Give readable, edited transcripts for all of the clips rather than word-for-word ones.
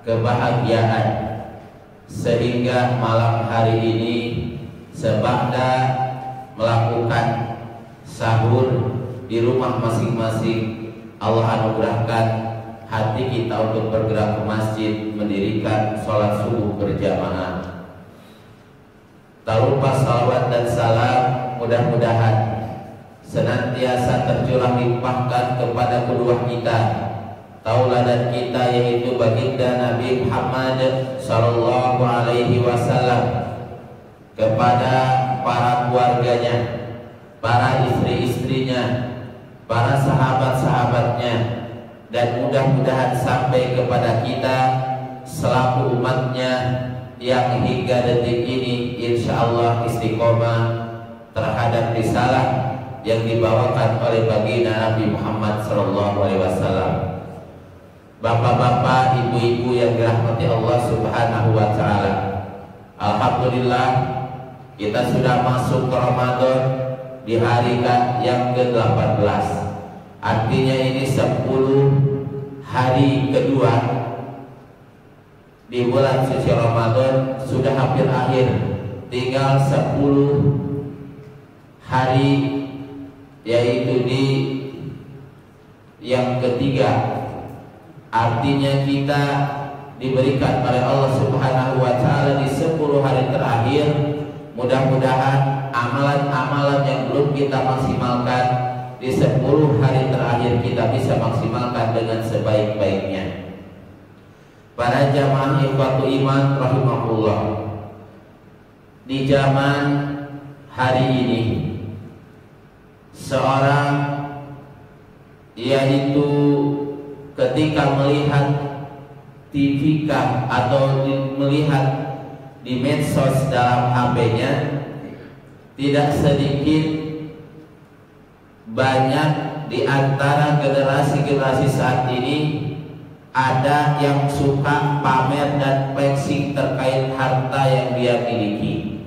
kebahagiaan, sehingga malam hari ini sebada melakukan sahur di rumah masing-masing, Allah anugerahkan hati kita untuk bergerak ke masjid mendirikan sholat subuh berjamaah. Tak lupa salawat dan salam mudah-mudahan senantiasa tercurah limpahkan kepada kedua kita, tauladan kita, yaitu baginda Nabi Muhammad sallallahu alaihi wasallam, kepada para keluarganya, para istri-istrinya, para sahabat-sahabatnya, dan mudah-mudahan sampai kepada kita selaku umatnya yang hingga detik ini insyaallah istiqomah terhadap risalah yang dibawakan oleh baginda Nabi Muhammad sallallahu alaihi wasallam. Bapak-bapak, ibu-ibu yang dirahmati Allah Subhanahu wa taala, alhamdulillah kita sudah masuk ke Ramadan di hari yang ke-18. Artinya ini 10 hari kedua di bulan suci Ramadan sudah hampir akhir. Tinggal 10 hari, yaitu di yang ketiga. Artinya kita diberikan oleh Allah Subhanahu wa taala di 10 hari terakhir. Mudah-mudahan amalan-amalan yang belum kita maksimalkan di 10 hari terakhir kita bisa maksimalkan dengan sebaik-baiknya. Para jamaah ikhwatu iman rahimahullah, di zaman hari ini seorang, yaitu ketika melihat TV atau melihat di medsos dalam HP-nya, tidak sedikit banyak di antara generasi-generasi saat ini ada yang suka pamer dan flexing terkait harta yang dia miliki.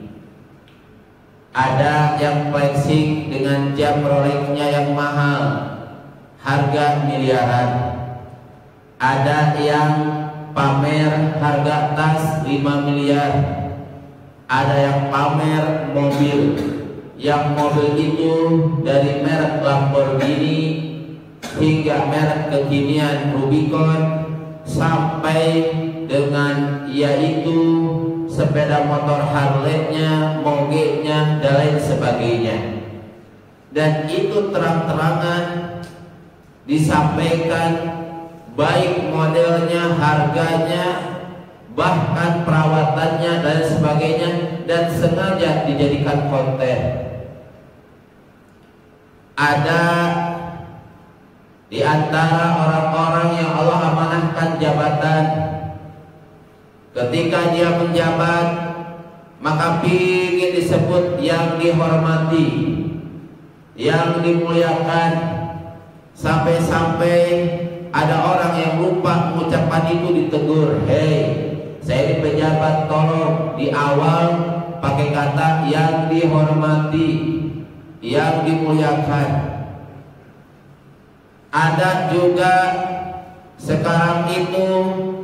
Ada yang flexing dengan jam Rolexnya yang mahal, harga miliaran. Ada yang pamer harga tas 5 miliar. Ada yang pamer mobil, yang mobil itu dari merek Lamborghini hingga merek kekinian Rubicon, sampai dengan yaitu sepeda motor Harley-nya, Moge-nya, dan lain sebagainya. Dan itu terang-terangan disampaikan, baik modelnya, harganya, bahkan perawatannya dan sebagainya, dan sengaja dijadikan konten. Ada di antara orang-orang yang Allah amanahkan jabatan, ketika dia menjabat maka ingin disebut yang dihormati, yang dimuliakan, sampai-sampai ada orang yang lupa mengucapkan itu ditegur. Hei, saya ini pejabat, tolong di awal pakai kata yang dihormati, yang dimuliakan. Ada juga sekarang itu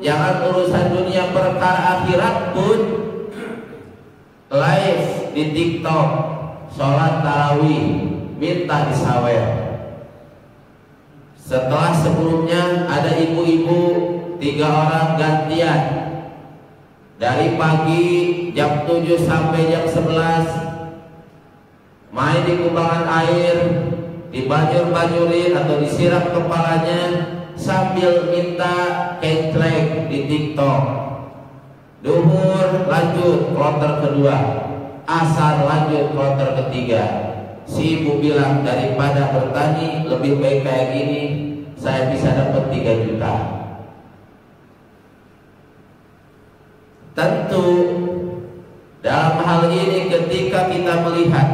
jangan urusan dunia, perkara akhirat pun live di TikTok, sholat tarawih minta disawer. Setelah sebelumnya ada ibu-ibu 3 orang gantian, dari pagi jam 7 sampai jam 11 main di kubangan air, dibanyur-banyurin atau disiram kepalanya sambil minta kentrek di TikTok. Duhur lanjut kloter kedua, asar lanjut kloter ketiga. Si ibu bilang, daripada bertani lebih baik kayak gini, saya bisa dapat 3 juta. Tentu dalam hal ini ketika kita melihat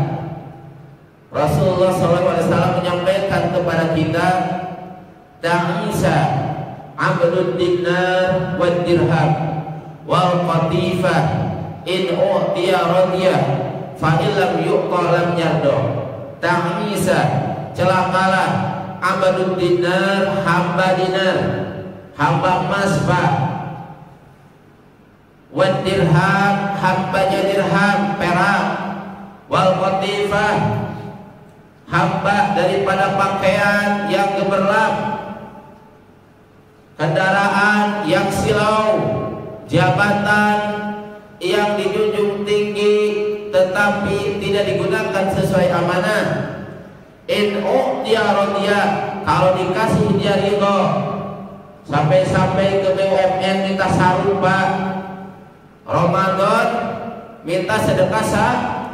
Rasulullah SAW menyampaikan kepada kita, ta'isa abdud dinar wad dirham wal qatifah in u'tiya radiyah fa illam yu'ta lam yardah. Ta'isa, celakalah abdud dinar, hamba dinar, hamba emas, Pak, wad dirham, hambanya dirham, perak, wal qatifah, hamba daripada pakaian yang gemerlap, kendaraan yang silau, jabatan yang dijunjung tinggi tetapi tidak digunakan sesuai amanah. In u'tiya radiya, kalau dikasih dia ridho. Sampai-sampai ke BUMN minta sarung Pak, Ramadan minta sedekah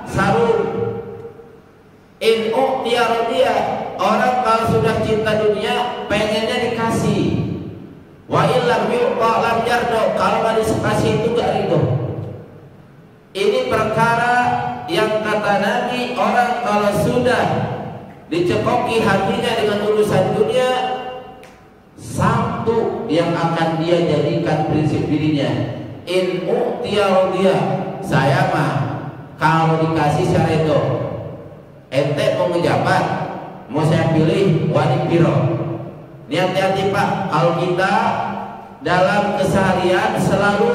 sarung. In u'tiya radiya, orang kalau sudah cinta dunia pengennya dikasih. Wa illam yu'ta lam yardo, kalau nggak dikasih itu gak ridho. Ini perkara yang kata Nabi, orang kalau sudah dicekoki hatinya dengan urusan dunia, satu yang akan dia jadikan prinsip dirinya, in u'tiya radiya, saya mah kalau dikasih saya ridho. Ente mau ngejabat, mau saya pilih wani piro. Ini hati-hati Pak, kalau kita dalam keseharian selalu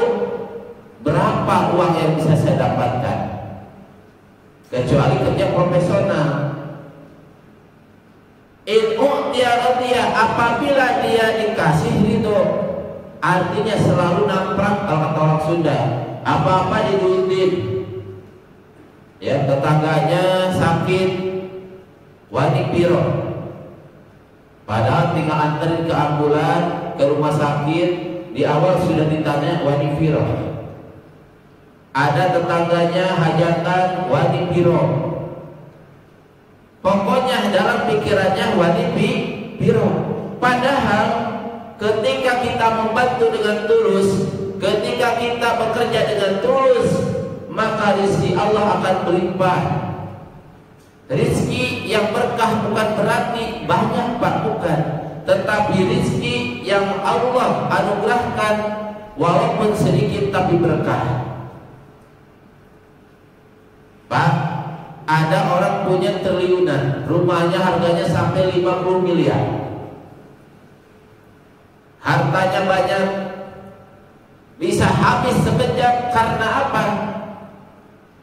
berapa uang yang bisa saya dapatkan, kecuali kerja profesional. In u'tiya radiya, apabila dia dikasih ridho, artinya selalu namprak. Kalau kata orang Sunda, apa-apa diduitin. Ya, tetangganya sakit, wani piro, padahal tinggal anterin ke ambulan, ke rumah sakit, di awal sudah ditanya wani piro. Ada tetangganya hajatan, wani piro. Pokoknya dalam pikirannya wani piro. Padahal ketika kita membantu dengan tulus, ketika kita bekerja dengan tulus, maka rezeki Allah akan berlimpah. Rezeki yang berkah bukan berarti banyak Pak, bukan, tetapi rezeki yang Allah anugerahkan walaupun sedikit tapi berkah. Pak, ada orang punya triliunan, rumahnya harganya sampai 50 miliar, hartanya banyak, bisa habis sekejap. Karena apa?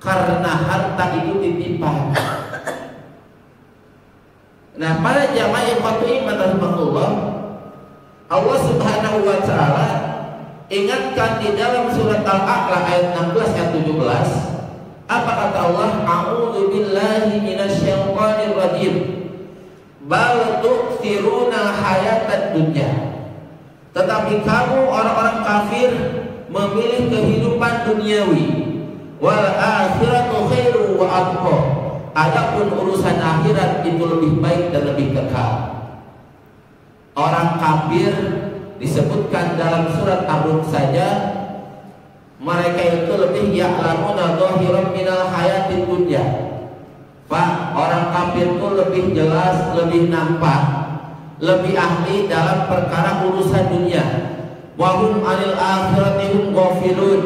Karena harta itu titipan. Nah, para jamaah ikhwatul iman rahimahullah, Allah Subhanahu wa taala ingatkan di dalam surat Al-A'la ayat 16 dan 17. Apa kata Allah? A'udzu billahi minasyaitonir rajim. Bal tu'thiruna hayatad dunya. Tetapi kamu orang-orang kafir memilih kehidupan duniawi. Wal akhiratu khairu wa abqa. Adapun urusan akhirat itu lebih baik dan lebih kekal. Orang kafir disebutkan dalam surat Ar-Rum saja, mereka itu lebih ya'lamuna dhahiran minal hayatid dunya. Pak, orang kafir itu lebih jelas, lebih nampak, lebih ahli dalam perkara urusan dunia. Wa hum 'anil akhirati hum ghafilun.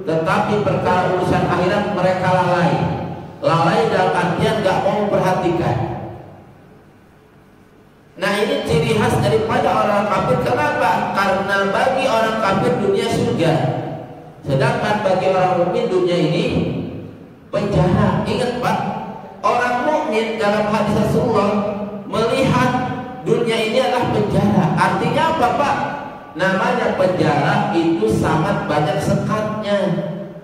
Tetapi perkara urusan akhirat mereka lalai. Lalai dalam artian gak mau perhatikan. Nah, ini ciri khas daripada orang kafir. Kenapa? Karena bagi orang kafir dunia surga, sedangkan bagi orang mukmin dunia ini penjara. Ingat Pak, orang mukmin dalam hadis Rasulullah melihat dunia ini adalah penjara. Artinya apa Pak? Namanya penjara itu sangat banyak sekatnya.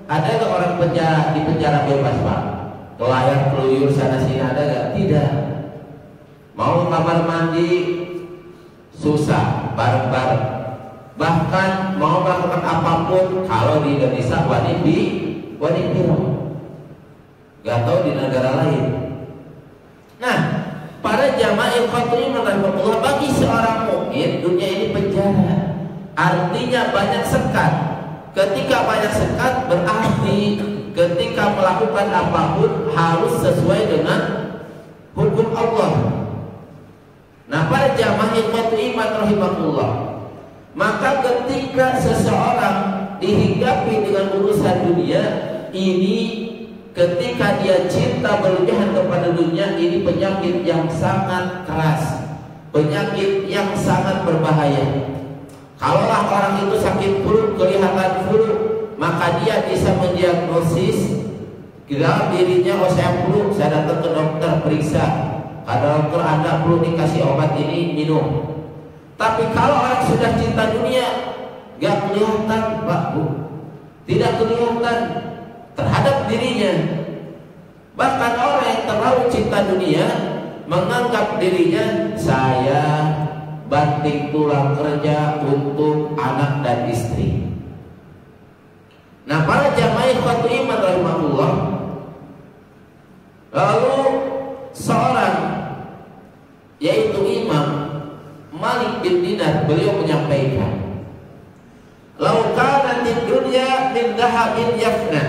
Ada nggak orang penjara di penjara bebas Pak? Kelayar keluyur sana sini ada nggak? Tidak. Mau kamar mandi susah, bareng-bareng. Bahkan mau melakukan apapun, kalau di Indonesia wani piro. Gak tahu di negara lain. Nah, para jamaah ikhwatul iman rahimahullah, bagi seorang mukmin dunia ini penjara. Artinya banyak sekat. Ketika banyak sekat berarti ketika melakukan apapun harus sesuai dengan hukum Allah. Nah, para jamaah ikhwatul iman rahimahullah, maka ketika seseorang dihinggapi dengan urusan dunia ini, ketika dia cinta berlebihan kepada dunia, ini penyakit yang sangat keras, penyakit yang sangat berbahaya. Kalaulah orang itu sakit flu, kelihatan flu, maka dia bisa mendiagnosis dalam dirinya, oh saya flu, saya datang ke dokter periksa, kata dokter Anda perlu dikasih obat ini, minum. Tapi kalau orang sudah cinta dunia, gak kelihatan Pak Bu, tidak kelihatan terhadap dirinya. Bahkan orang yang terlalu cinta dunia menganggap dirinya, saya banting tulang kerja untuk anak dan istri. Nah, para jamaah ikhwatul iman rahimahullah, lalu seorang yaitu Imam Malik bin Dinar, beliau menyampaikan, "Lau kanatid dunya min dhahabin yafna."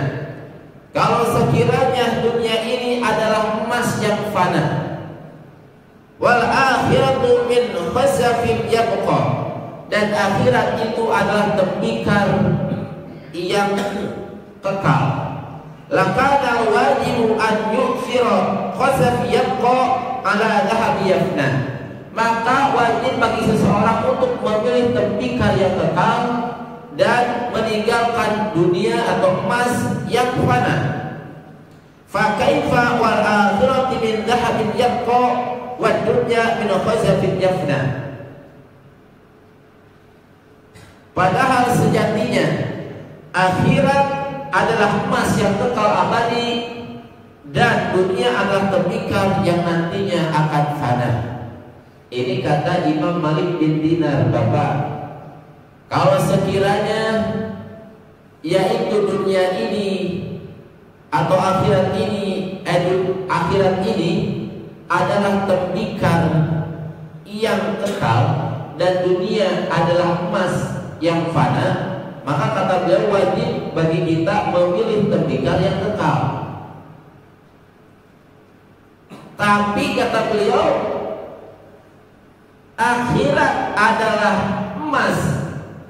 Kalau sekiranya dunia ini adalah emas yang fana, wal akhiratu min khazafin yabqa, dan akhirat itu adalah tembikar yang kekal, lakana wajibu an yu'thira khazaf yabqa ala dhahab yafna, maka wajib bagi seseorang untuk memilih tembikar yang kekal dan meninggalkan dunia atau emas yang fana. Fa kaifa wal akhiratu min dhahabin yabqa wad dunya min khazafin yafna. Padahal sejatinya akhirat adalah emas yang kekal abadi dan dunia adalah tembikar yang nantinya akan fana. Ini kata Imam Malik bin Dinar, Bapak. Kalau sekiranya yaitu dunia ini atau akhirat ini, akhirat ini adalah tembikar yang kekal dan dunia adalah emas yang fana, maka kata beliau wajib bagi kita memilih tembikar yang kekal. Tapi kata beliau, akhirat adalah emas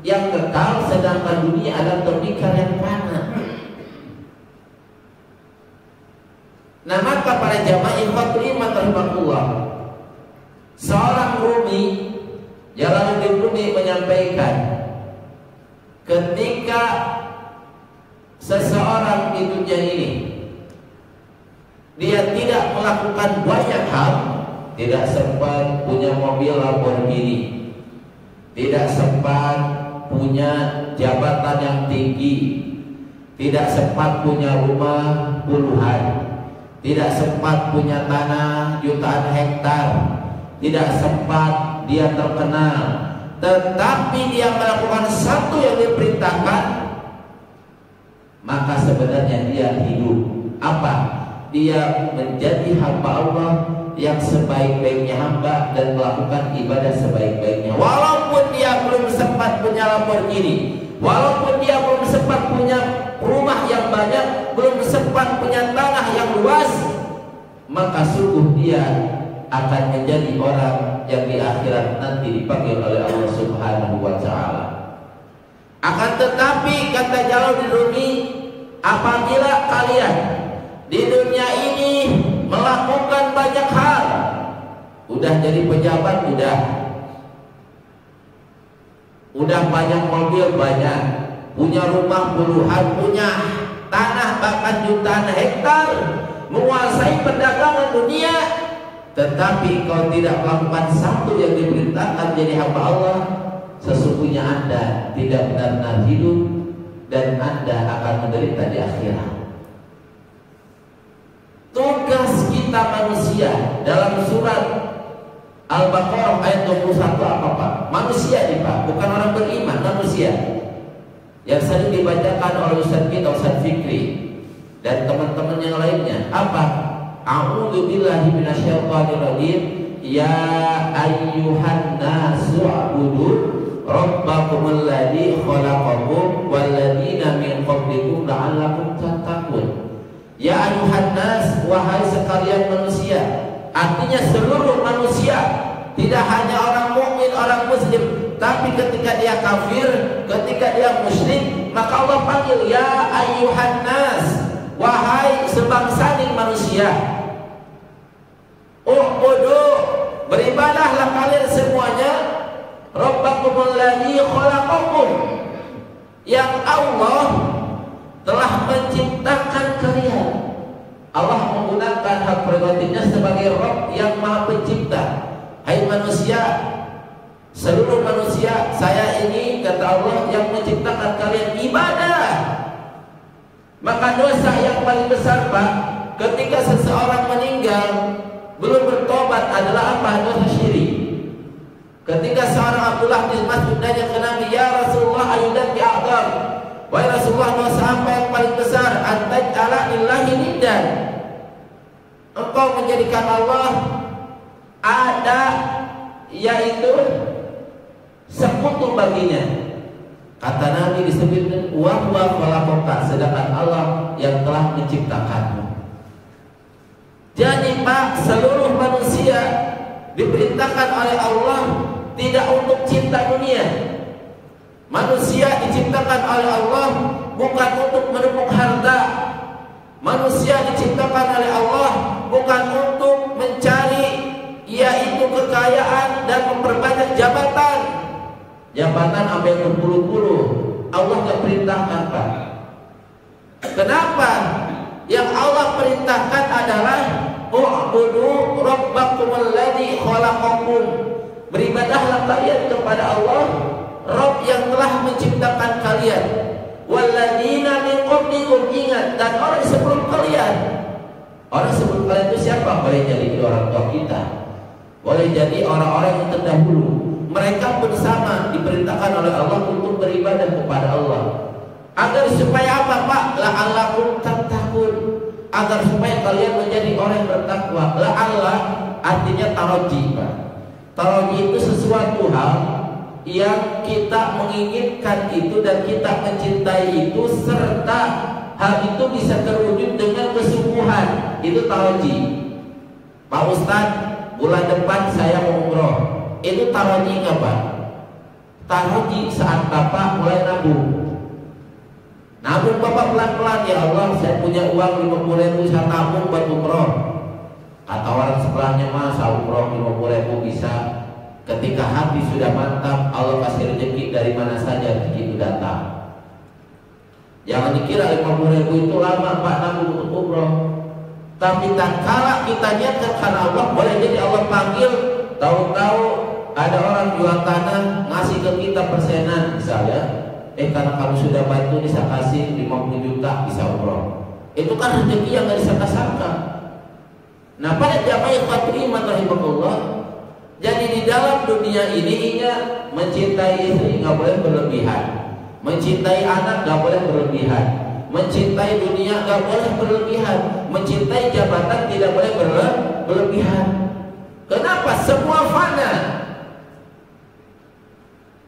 yang kekal, sedangkan dunia adalah tembikar yang fana. Nah, maka para jamaah ikhwatul iman rahimahullah, seorang Rumi, Jalaluddin Rumi menyampaikan, ketika seseorang di dunia ini dia tidak melakukan banyak hal, tidak sempat punya mobil Lamborghini, tidak sempat punya jabatan yang tinggi, tidak sempat punya rumah puluhan, tidak sempat punya tanah jutaan hektar, tidak sempat dia terkenal, tetapi dia melakukan satu yang diperintahkan, maka sebenarnya dia hidup. Apa? Dia menjadi hamba Allah yang sebaik-baiknya hamba dan melakukan ibadah sebaik-baiknya. Walaupun dia belum sempat punya Lamborghini, walaupun dia belum sempat punya rumah yang banyak, belum sempat punya tanah yang luas, maka sungguh dia akan menjadi orang yang di akhirat nanti dipanggil oleh Allah Subhanahu wa Ta'ala. Akan tetapi kata Jalaluddin Rumi, apabila kalian di dunia ini melakukan banyak hal, udah jadi pejabat, udah banyak mobil banyak, punya rumah puluhan, punya tanah bahkan jutaan hektar, menguasai perdagangan dunia, tetapi kalau tidak melakukan satu yang diperintahkan jadi hamba Allah, sesungguhnya Anda tidak benar-benar hidup dan Anda akan menderita di akhirat. Tugas kita manusia dalam surat Al-Baqarah ayat 21 apa Pak? Manusia nih Pak, bukan orang beriman, manusia. Yang sering dibacakan oleh Ustaz kita, Ustaz Fikri dan teman-teman yang lainnya. Apa? A'udzu billahi minasyaitonir rajim. Ya ayyuhan nasu ubudu rabbakumul ladzi khalaqakum wal ladzina min qablikum la'allakum tattaqun. Ya ayyuhan nas, wahai sekalian manusia. Artinya seluruh manusia, tidak hanya orang mukmin, orang muslim, tapi ketika dia kafir, ketika dia musyrik, maka Allah panggil ya ayyuhan nas, wahai sebangsaning manusia. U'budu, beribadahlah kalian semuanya, rabbakumul ladzi khalaqakum, yang Allah menciptakan kalian. Allah menggunakan hak prerogatifnya sebagai Rabb yang Maha Pencipta. Hai manusia, seluruh manusia, saya ini, kata Allah, yang menciptakan kalian. Ibadah. Maka dosa yang paling besar, Pak, ketika seseorang meninggal belum bertobat adalah apa? Dosa syirik. Ketika seorang Abdullah bin Mas'ud tanya ke Nabi, ya Rasulullah, ayudan bi'adhar, wahai Rasulullah, dosa apa yang paling besar? Antaj'ala lillahi niddan, engkau menjadikan Allah ada, yaitu sekutu baginya. Kata Nabi disebutkan wa huwa khalaqaka, sedangkan Allah yang telah menciptakanmu. Jadi Pak, seluruh manusia diperintahkan oleh Allah tidak untuk cinta dunia. Manusia diciptakan oleh Allah bukan untuk menumpuk harta. Manusia diciptakan oleh Allah bukan untuk mencari yaitu kekayaan dan memperbanyak jabatan. Jabatan sampai berpuluh-puluh Allah gak perintahkan, Pak. Kenapa? Yang Allah perintahkan adalah u'budu rabbakum alladzi khalaqakum. Beribadahlah kalian kepada Allah, Rabb yang telah menciptakan kalian. Walladzina min qablikum, ingat, dan orang sebelum kalian. Orang sebelum kalian itu siapa? Boleh jadi orang tua kita, boleh jadi orang-orang yang terdahulu. Mereka bersama diperintahkan oleh Allah untuk beribadah kepada Allah. Agar supaya apa, Pak? La'allakum tattaqun, agar supaya kalian menjadi orang yang bertakwa. La'alla artinya taroji, Pak. Taroji itu sesuatu hal yang kita menginginkan itu dan kita mencintai itu, serta hal itu bisa terwujud dengan kesungguhan. Itu taroji. Pak Ustadz, bulan depan saya mau umroh. Itu taroji nggak, Pak? Taroji saat Bapak mulai nabung. Nabung Bapak pelan-pelan, ya Allah, saya punya uang 50.000, saya tabung buat umroh. Kata orang sebelahnya, masa umroh 50.000 bisa? Ketika hati sudah mantap, Allah kasih rezeki dari mana saja rezeki itu datang. Jangan dikira 50.000 itu lama, Pak, nabung untuk umroh. Tapi tak kala kita niatkan karena Allah, boleh jadi Allah panggil, tahu-tahu ada orang jual tanah ngasih ke kita persenan misalnya. Karena kamu sudah bantu, bisa kasih 50 juta, bisa umroh. Itu kan rezeki yang gak disangka-sangka. Nah, pada jamaah ikhwatul iman rahimahullah, jadi di dalam dunia ini ingat, mencintai istri gak boleh berlebihan, mencintai anak gak boleh berlebihan, mencintai dunia gak boleh berlebihan, mencintai jabatan tidak boleh berlebihan. Kenapa? Semua fana.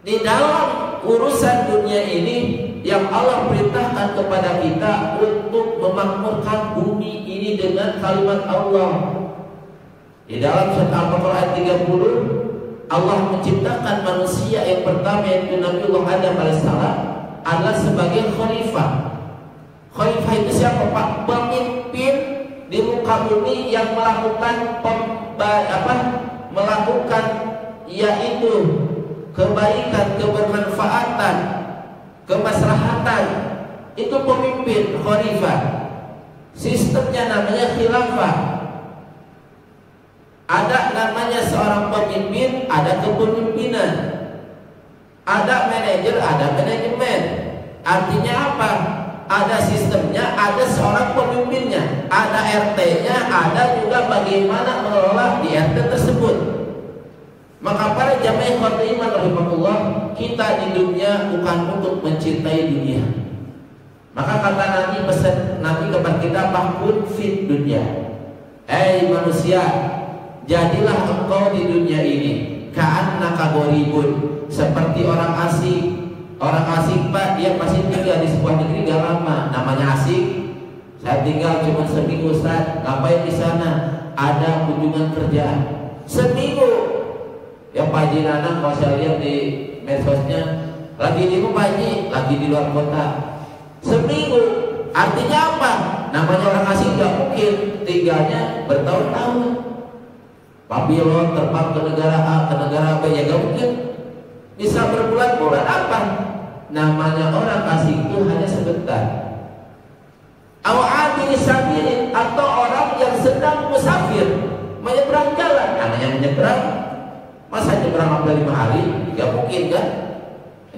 Di dalam urusan dunia ini yang Allah perintahkan kepada kita untuk memakmurkan bumi ini dengan kalimat Allah. Di dalam surat Al-Baqarah ayat 30, Allah menciptakan manusia yang pertama, yaitu Nabiullah Adam alaihissalam, adalah sebagai khalifah. Khalifah itu siapa, Pak? Pemimpin di muka bumi yang melakukan melakukan yaitu kebaikan, kebermanfaatan, kemaslahatan. Itu pemimpin, khalifah. Sistemnya namanya khilafah. Ada namanya seorang pemimpin, ada kepemimpinan. Ada manajer, ada manajemen. Artinya apa? Ada sistemnya, ada seorang pemimpinnya, ada RT-nya, ada juga bagaimana mengelola di RT tersebut. Maka para jamaah ikhwatul iman rahimahullah, kita di dunia bukan untuk mencintai dunia. Maka kata Nabi, pesan Nabi kepada kita, bahkun fit dunia. Manusia, jadilah engkau di dunia ini ka'annaka gharibun, seperti orang asing. Orang asing, Pak, dia pasti tinggal di sebuah negeri gak lama. Namanya asing. Saya tinggal cuma seminggu, Ustaz. Ngapain di sana? Ada kunjungan kerja seminggu. Ya Pak Haji Nanang, kalau saya lihat di medsosnya, lagi di rumah Pak Haji, lagi di luar kota seminggu. Artinya apa? Namanya orang asing gak mungkin tinggalnya bertahun-tahun. Papilon terbang ke negara A, ke negara B, ya gak mungkin bisa berbulan-bulan. Apa? Namanya orang asing itu hanya sebentar.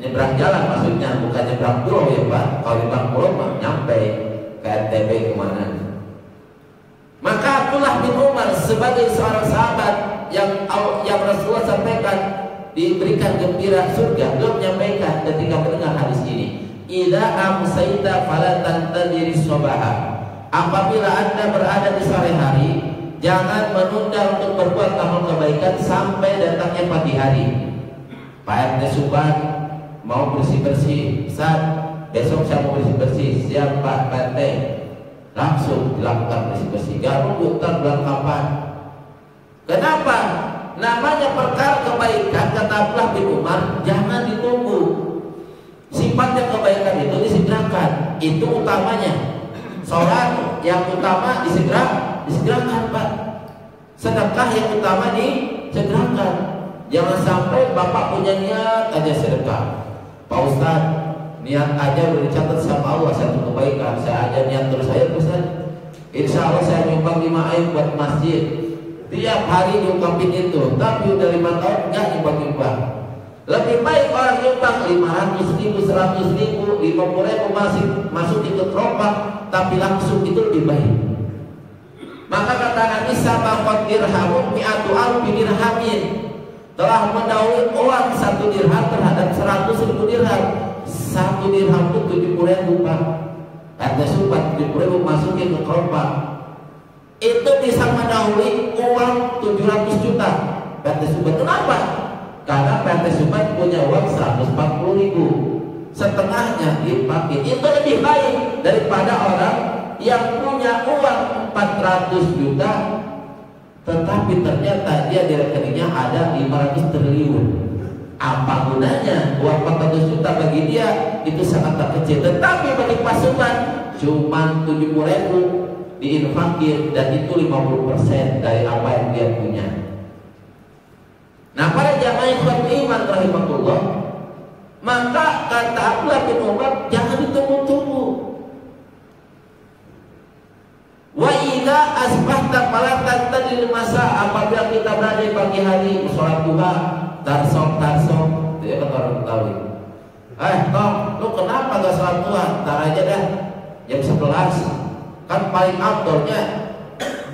Menyeberang jalan maksudnya, bukan nyeberang pulau ya Pak. Kalau nyeberang pulau mah nyampe ke NTB kemana. Maka Abdullah bin Umar sebagai seorang sahabat yang Rasulullah sampaikan diberikan gembira surga, beliau menyampaikan ketika mendengar hadis ini, idza amsayta fala tantadiri sabaha. Apabila Anda berada di sore hari, jangan menunda untuk berbuat amal kebaikan sampai datangnya pagi hari. Pak RT Subhan mau bersih-bersih, besok saya mau bersih-bersih, siap Pak RT, langsung dilakukan bersih-bersih, gak nunggu bulan kapan. Kenapa? Namanya perkara kebaikan, kata Abdullah bin Umar, jangan ditunggu. Sifatnya kebaikan itu disegerakan, itu utamanya. Sholat yang utama disegerakan Pak. Sedekah yang utama disegerakan. Jangan sampai Bapak punya niat aja sedekah, Pak Ustaz, niat aja udah dicatat sama Allah satu kebaikan, saya aja niat terus saya Ustaz, insya Allah saya nyumbang 5 ayat buat masjid, tiap hari nyumbangin itu, tapi udah 5 tahun nggak nyumbang. Lebih baik orang nyumbang 500.000, 100.000, 50.000 masuk ikut rombak, tapi langsung itu lebih baik. Maka kata Nabi sabaqat dirhamun mi'atu alfi dirhamin, telah mendahului uang 1 dirham terhadap 100.000 dirham. 1 dirham itu 70.000 Pak. Kata Subhan 70.000 masukin ke keropak, itu bisa mendahului uang 700 juta. Kata Subhan, kenapa? Karena PT Subhan punya uang 140.000, setengahnya dipakai. Itu lebih baik daripada orang yang punya uang 400 juta tetapi ternyata dia di rekeningnya ada 500 triliun. Apa gunanya uang 400 juta bagi dia itu sangat kecil, tetapi bagi Pak Subhan cuma 70.000 diinfakir, dan itu 50% dari apa yang dia punya. Nah, para jamaah ikhwan iman rahimahullah, maka kata Abdullah bin Umar, jangan ditunggu-tunggu. Wa idza asbahta fala tantadil masa, apabila kita berada di pagi hari sholat duha, tarsok, dia kata orang Betawi. Tom, lu kenapa gak sholat duha? Ntar aja dah jam 11, kan paling outdoornya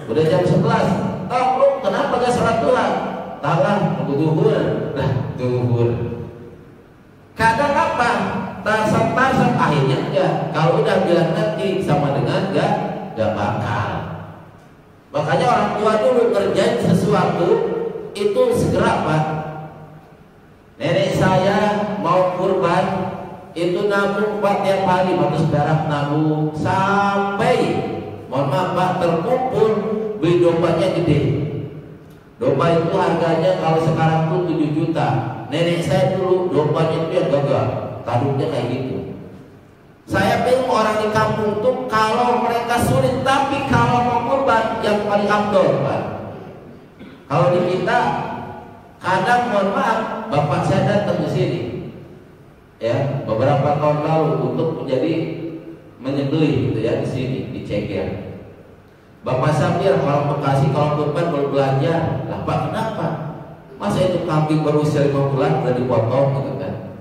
udah jam 11. Tom, lu kenapa gak sholat duha? Talah, nunggu duhur. Nah, duhur. Kadang apa? Tarsok akhirnya enggak. Kalau udah bilang nanti sama dengan enggak bakal. Makanya orang tua dulu ngerjain sesuatu itu segera Pak. Nenek saya mau kurban itu nabung Pak tiap hari 100 perak nabung sampai mohon maaf Pak terkumpul beli dompetnya gede. Domba itu harganya kalau sekarang tuh 7 juta. Nenek saya dulu dompetnya itu yang gagal, taduknya kayak gitu. Saya bingung orang di kampung tuh kalau mereka sulit, tapi kalau mau kurban yang paling abdol Pak. Kalau di kita kadang mohon maaf, bapak saya datang ke sini ya beberapa tahun lalu untuk menjadi menyembelih gitu ya di sini di Ceker. Bapak Samir kalau Bekasi kalau kurban baru belanja. Lah Pak, kenapa? Masa itu kambing berusia 5 bulan udah dipotong gitu kan?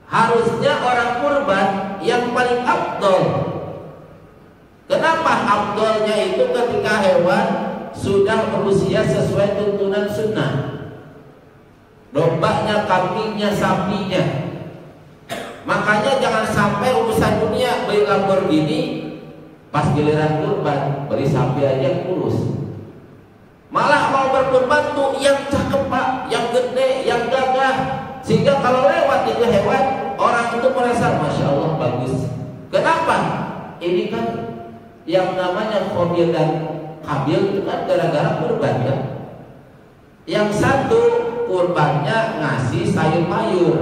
Harusnya orang kurban yang paling abdol. Kenapa abdolnya itu ketika hewan sudah berusia sesuai tuntunan sunnah? Dombanya, kambingnya, sapinya. Makanya jangan sampai urusan dunia beli Lamborghini, pas giliran kurban beli sapi aja kurus. Malah mau berkurban tuh yang cakep Pak, yang gede, yang gagah, sehingga kalau lewat itu hewan orang itu merasa Masya Allah bagus. Kenapa? Ini kan yang namanya Qabil dan Habil itu kan gara-gara kurban kan. Yang satu kurbannya ngasih sayur mayur,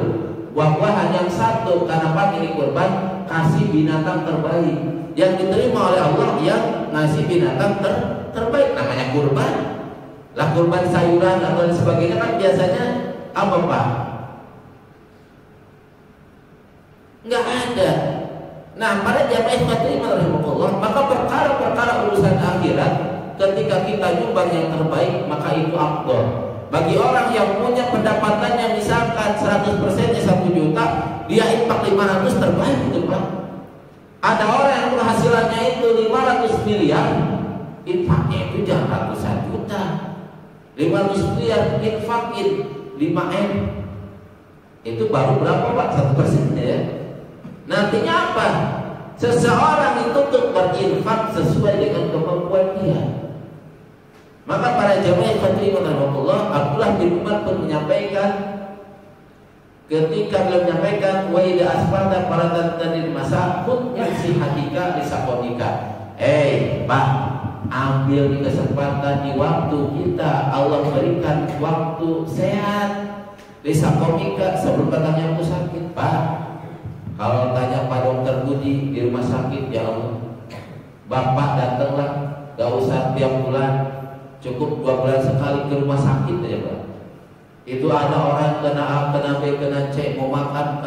buah-buahan. Yang satu karena Pak ini kurban kasih binatang terbaik yang diterima oleh Allah, yang ngasih binatang terbaik, namanya kurban. Lah kurban sayuran atau sebagainya kan biasanya apa Pak? Nggak ada. Nah, pada jamaah ikhwatul rahimahullah, maka perkara-perkara urusan akhirat ketika kita nyumbang yang terbaik maka itu afdal. Bagi orang yang punya pendapatannya misalkan 100%-nya 1 juta, dia infak 500 terbaik itu Pak. Ada orang yang penghasilannya itu 500 miliar, infaknya itu jangan ratusan juta. 500 miliar infakin 5M, itu baru berapa Pak? 1% ya. Nantinya apa? Seseorang itu untuk berinfak sesuai dengan kemampuan dia. Maka para jamaah yang rahimahullah, Abdullah bin Umar pun menyampaikan, ketika beliau menyampaikan wa idza asfalta faratan tadil masa kun si hakika lisakonika. Pak, ambil di kesempatan di waktu kita, Allah berikan waktu sehat lisakonika sebelum datangnya aku sakit. Pak, kalau tanya Pak Dokter Budi di rumah sakit, ya Allah, Bapak datanglah, gak usah tiap bulan, cukup 2 bulan sekali ke rumah sakit aja Pak. Itu ada orang kena A, kena B, kena C, mau makan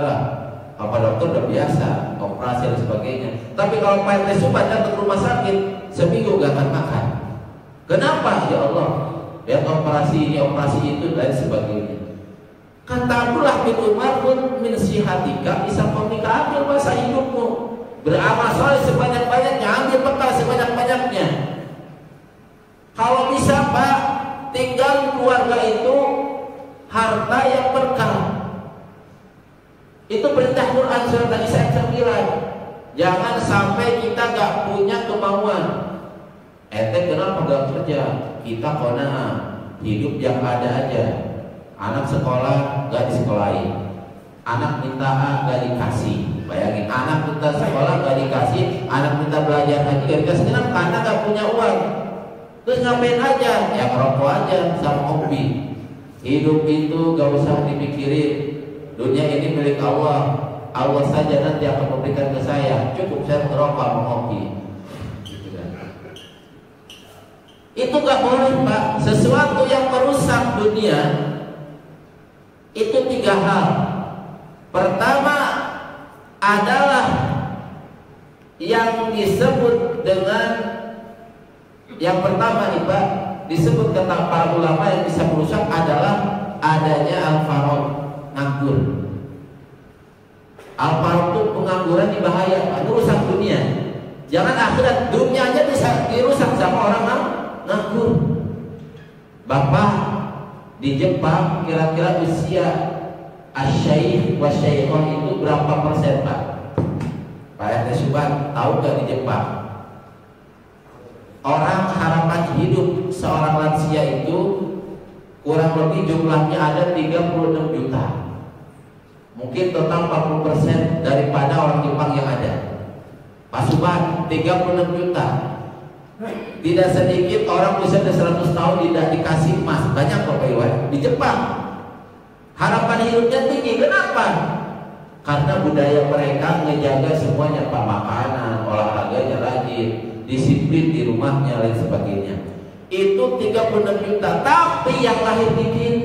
apa dokter udah biasa, operasi dan sebagainya. Tapi kalau Pak RT Subhan datang ke rumah sakit, seminggu gak akan makan. Kenapa? Ya Allah, lihat operasi ini, operasi itu dan sebagainya. Kata Abdullah bin Umar pun min sihatika bisa komika, ambil masa hidupmu, beramal soleh sebanyak-banyaknya, ambil bekal sebanyak-banyaknya. Kalau bisa Pak, tinggal keluarga itu harta yang berkah. Itu perintah Quran surat An-Nisa 9. Jangan sampai kita gak punya kemauan. Kenapa gak kerja? Kita qanaah, hidup yang ada aja. Anak sekolah gak disekolahin, anak minta A gak dikasih. Bayangin, anak minta sekolah gak dikasih, anak minta belajar haji gak dikasih. Kenapa? Karena gak punya uang. Terus ngapain aja? Ya ngerokok aja sama kopi. Hidup itu gak usah dipikirin. Dunia ini milik Allah. Allah saja nanti akan memberikan ke saya. Cukup saya ngerokok sama kopi. Itu gak boleh Pak. Sesuatu yang merusak dunia itu 3 hal. Pertama adalah yang disebut dengan, yang pertama nih Pak, disebut kata para ulama yang bisa merusak adalah adanya al-farad, nganggur. Al-farad itu pengangguran di bahaya, merusak dunia. Jangan akhirat, dunia aja bisa dirusak sama orang nganggur. Bapak di Jepang kira-kira usia asyaikh wa syaikhah itu berapa persen Pak? Pak RT Subhan tahu gak di Jepang? Orang harapan hidup seorang lansia itu kurang lebih jumlahnya ada 36 juta. Mungkin total 40% daripada orang Jepang yang ada. Pak Subhan 36 juta. Tidak sedikit orang usia 100 tahun tidak dikasih emas. Banyak Bapak Iwan di Jepang. Harapan hidupnya tinggi. Kenapa? Karena budaya mereka menjaga semuanya Pak, makanan, olahraganya rajin, disiplin di rumahnya dan sebagainya. Itu 36 juta. Tapi yang lahir dikit,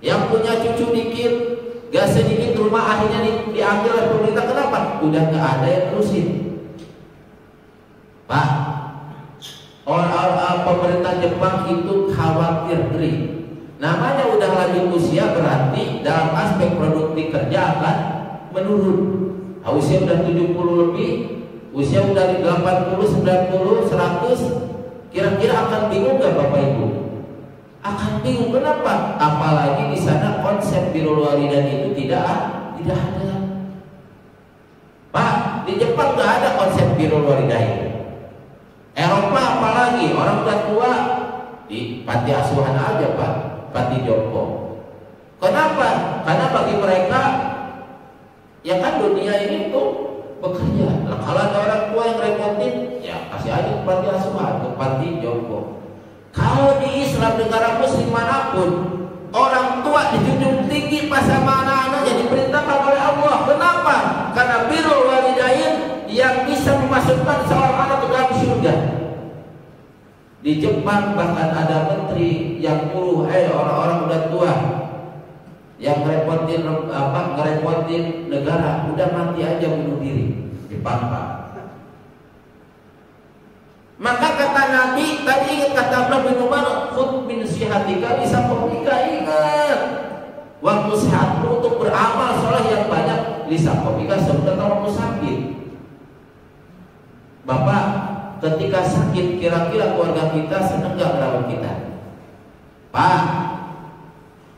yang punya cucu dikit, gak sedikit rumah akhirnya diambil oleh pemerintah. Kenapa? Udah gak ada yang terusin. Pak, orang pemerintah Jepang itu khawatir beri. Namanya udah lanjut usia, berarti dalam aspek produktif kerja akan menurun. Usia udah 70 lebih, usia udah 80, 90, 100, kira-kira akan bingung gak Bapak Ibu? Akan bingung. Kenapa? Apalagi di sana konsep birrul walidain itu tidak ada. Pak, di Jepang gak ada konsep birrul walidain. Eropa apalagi, orang udah tua di panti asuhan aja Pak, panti jompo. Kenapa? Karena bagi mereka, ya kan dunia ini tuh bekerja. Nah, kalau ada orang tua yang repotin, ya kasih aja ke panti asuhan, ke panti jompo. Kalau di Islam negara muslim manapun, orang tua dijunjung tinggi pas sama anak-anaknya, diperintahkan oleh Allah. Kenapa? Karena birrul walidain yang bisa memasukkan seorang anak ke dalam surga. Di Jepang bahkan ada menteri yang nyuruh orang-orang udah tua yang ngerepotin negara, udah mati aja bunuh diri. Jepang Pak. Maka kata Nabi tadi, ingat kata Abdullah bin Umar, khudh min sihatika lisaqomika, ingat waktu sehatmu untuk beramal soleh yang banyak, lisaqomika sebenarnya waktu sakit. Bapak ketika sakit, kira-kira keluarga kita senang gak merawat kita? Pak,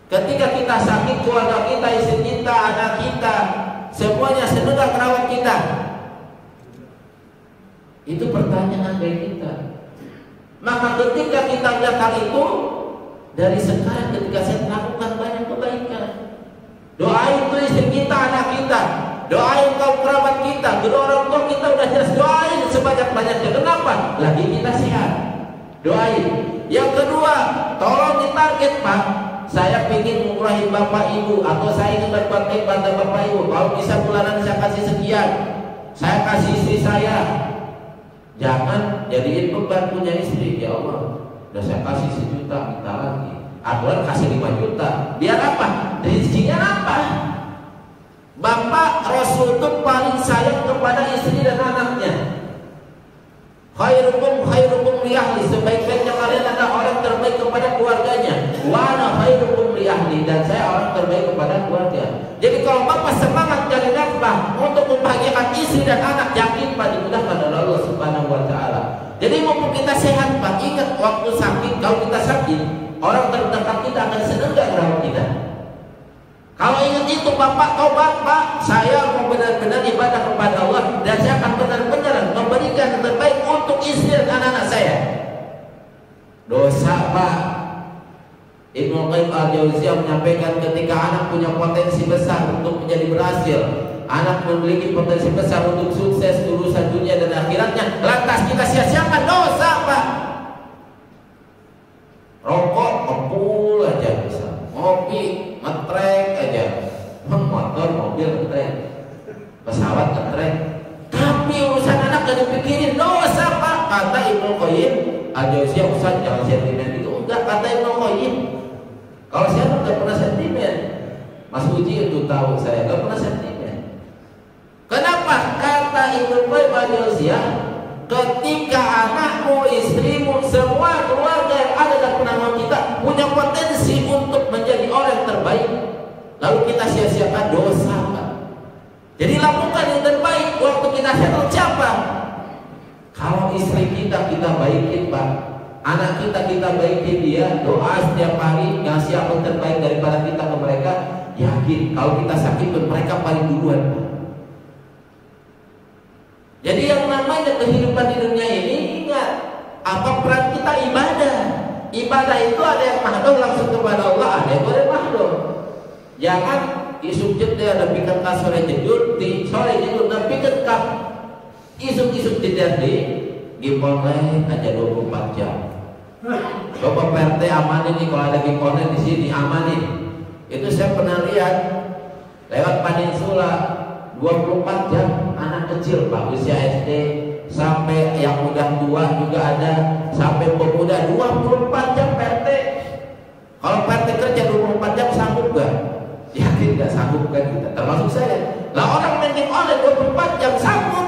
ketika kita sakit, keluarga kita, istri kita, anak kita, semuanya senang gak merawat kita? Itu pertanyaan bagi kita. Maka ketika kita melihat hal itu, dari sekarang ketika saya melakukan banyak kebaikan, doain tuh istri kita, anak kita, doain kaum kerabat kita, kedua orang tua kita udah jelas, doain sebanyak-banyaknya. Kenapa? Lagi kita sehat, doain. Yang kedua, tolong ditarget, Pak. Saya ingin mengurahi bapak ibu, atau saya ingin berbuat pada bapak ibu. Kalau bisa bulanan saya kasih sekian, saya kasih istri saya. Jangan jadiin beban punya istri. Ya Allah, udah saya kasih 1 juta, minta lagi. Aturan kasih 5 juta. Biar apa? Rezekinya apa? Bapak Rasul itu paling sayang kepada istri dan anaknya. Khairukum li ahli, sebaik-baiknya kalian adalah orang terbaik kepada keluarganya. Wa ana khairukum li ahli, dan saya orang terbaik kepada keluarga. Jadi kalau bapak semangat cari nafkah untuk membahagiakan istri dan anak, yakin Pak dimudahkan oleh Allah Subhanahu wa taala. Jadi mumpung kita sehat, Pak, ingat waktu sakit, kalau kita sakit, orang terdekat kita akan senang gak merawat kita? Kalau ingat itu Bapak tobat, Pak, saya mau benar-benar ibadah kepada Allah, dan saya akan benar-benar memberikan yang terbaik untuk istri dan anak-anak saya. Dosa, Pak. Ibnu Qayyim al-Jauziyah menyampaikan ketika anak punya potensi besar untuk menjadi berhasil, anak memiliki potensi besar untuk sukses urusan dunia dan akhiratnya, lantas kita sia-siakan, dosa, Pak. Rokok kepul aja bisa, ngopi ngetrek aja, motor mobil ngetrek, pesawat ngetrek, tapi urusan anak gak dipikirin, dosa, Pak. Kata Ibnu Qayyim al-Jauziyah, Ustaz jangan sentimen itu. Enggak, kata Ibnu Qayyim, kalau saya nggak pernah sentimen, Mas Uji itu tahu saya nggak pernah sentimen. Kenapa? Kata Ibnu Qayyim al-Jauziyah, ketika anakmu, istrimu, semua keluarga yang ada dalam penanggung kita punya potensi untuk menjadi orang yang terbaik, lalu kita sia-siakan, dosa, Pak. Jadi lakukan yang terbaik waktu kita sehat. Siapa? Kalau istri kita baikin, Pak. Anak kita baikin dia, doa setiap hari, ngasih apa yang terbaik daripada kita ke mereka. Yakin kalau kita sakit pun mereka paling duluan, Pak. Jadi yang namanya kehidupan di dunia ini, ingat apa peran kita? Ibadah. Ibadah itu ada yang mahdoh langsung kepada Allah, ada yang boleh mahdoh. Jangan isuk jeda ada pikan ka sore jedul di sore jedul dan pikan ka isuk jeda di online aja 24 jam. Bapak PRT amanin nih, kalau ada giponen di sini amanin. Itu saya pernah lihat lewat Peninsula 24 jam anak kecil, Pak, usia SD sampai yang udah tua juga ada, sampai pemuda 24 jam PRT. Kalau PRT kerja 24 jam sanggup gak? Yakin gak sanggup kan kita, termasuk saya. Lah orang main game online 24 jam sanggup.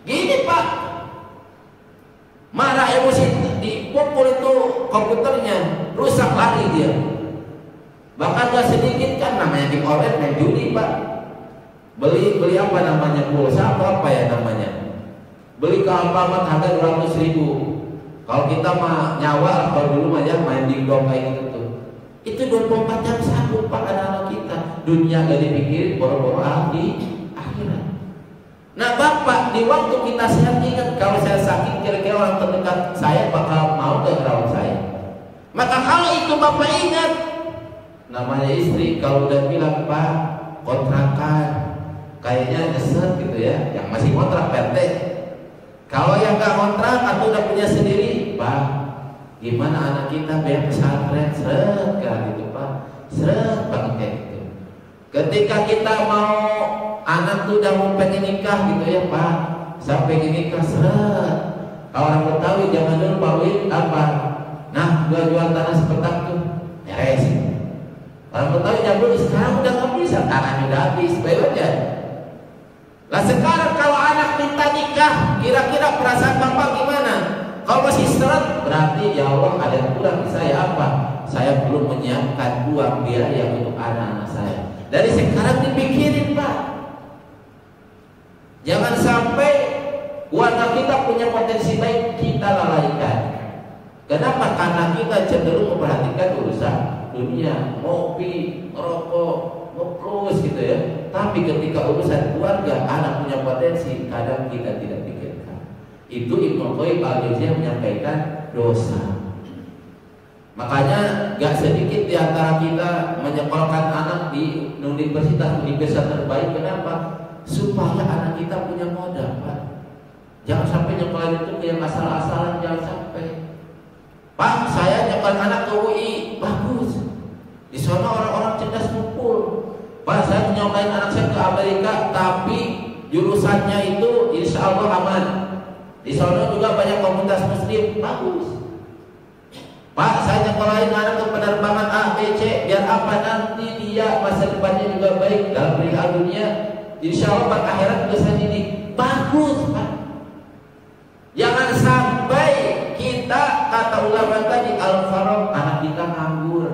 Gini, Pak, marah emosi dipukul itu komputernya, rusak lari dia. Bahkan gak sedikit kan namanya game online, main judi, Pak. Beli apa namanya, pulsa atau apa ya namanya, beli ke Alfamart harga 200.000. Kalau kita mah nyawa, kalau dulu mah ya main di dom kayak gitu tuh. Itu 24 jam sanggup, Pak, anak-anak kita. Dunia gak dipikirin, boro-boro di akhirat. Nah, Bapak, di waktu kita sehat, ingat kalau saya sakit, kira-kira orang terdekat saya bakal mau ke rawat saya. Maka kalau itu Bapak ingat, namanya istri kalau udah bilang, Pak, kontrakan kayaknya nyesek gitu ya, yang masih kontrak PRT. Kalau yang gak kontrak atau udah punya sendiri, Pak, gimana anak kita biar pesantren, seret kan gitu, Pak, seret banget kayak gitu. Ketika kita mau anak tuh udah mau pengen nikah gitu ya, Pak, sampai nikah seret. Kalau orang Betawi jangan dulu Pak Wid apa, nah jual tanah sepetak tuh beres. Orang Betawi jangan dulu, sekarang udah nggak bisa, tanahnya udah habis, baik aja. Lah sekarang kalau anak minta nikah, kira-kira perasaan bapak gimana? Kalau masih seret, berarti ya Allah ada yang kurang di saya apa? Saya belum menyiapkan uang biaya untuk anak-anak saya. Dari sekarang dipikirin Pak. Jangan sampai warga kita punya potensi baik kita lalaikan. Kenapa? Karena kita cenderung memperhatikan urusan dunia, ngopi, ngerokok, ngeplus gitu ya. Tapi ketika urusan keluarga, anak punya potensi, kadang kita tidak pikirkan. Itu Ibnu Qayyim al-Jauziyah menyampaikan dosa. Makanya gak sedikit di antara kita menyekolahkan anak di universitas terbaik. Kenapa? Supaya anak kita punya modal Pak. Jangan sampai nyekolahin itu yang asal-asalan, jangan sampai. Pak, saya nyekolahkan anak ke UI, bagus. Di sana orang-orang cerdas ngumpul. Pak, saya nyokolahin anak saya ke Amerika, tapi jurusannya itu insya Allah aman. Di sana juga banyak komunitas muslim, bagus. Pak, saya nyekolahin anak ke penerbangan A, B, C, biar apa nanti dia masa depannya juga baik dalam perihal dunia. Insya Allah Pak akhirat juga saya didik, bagus Pak. Jangan sampai kita kata ulama tadi al-farad, anak kita nganggur.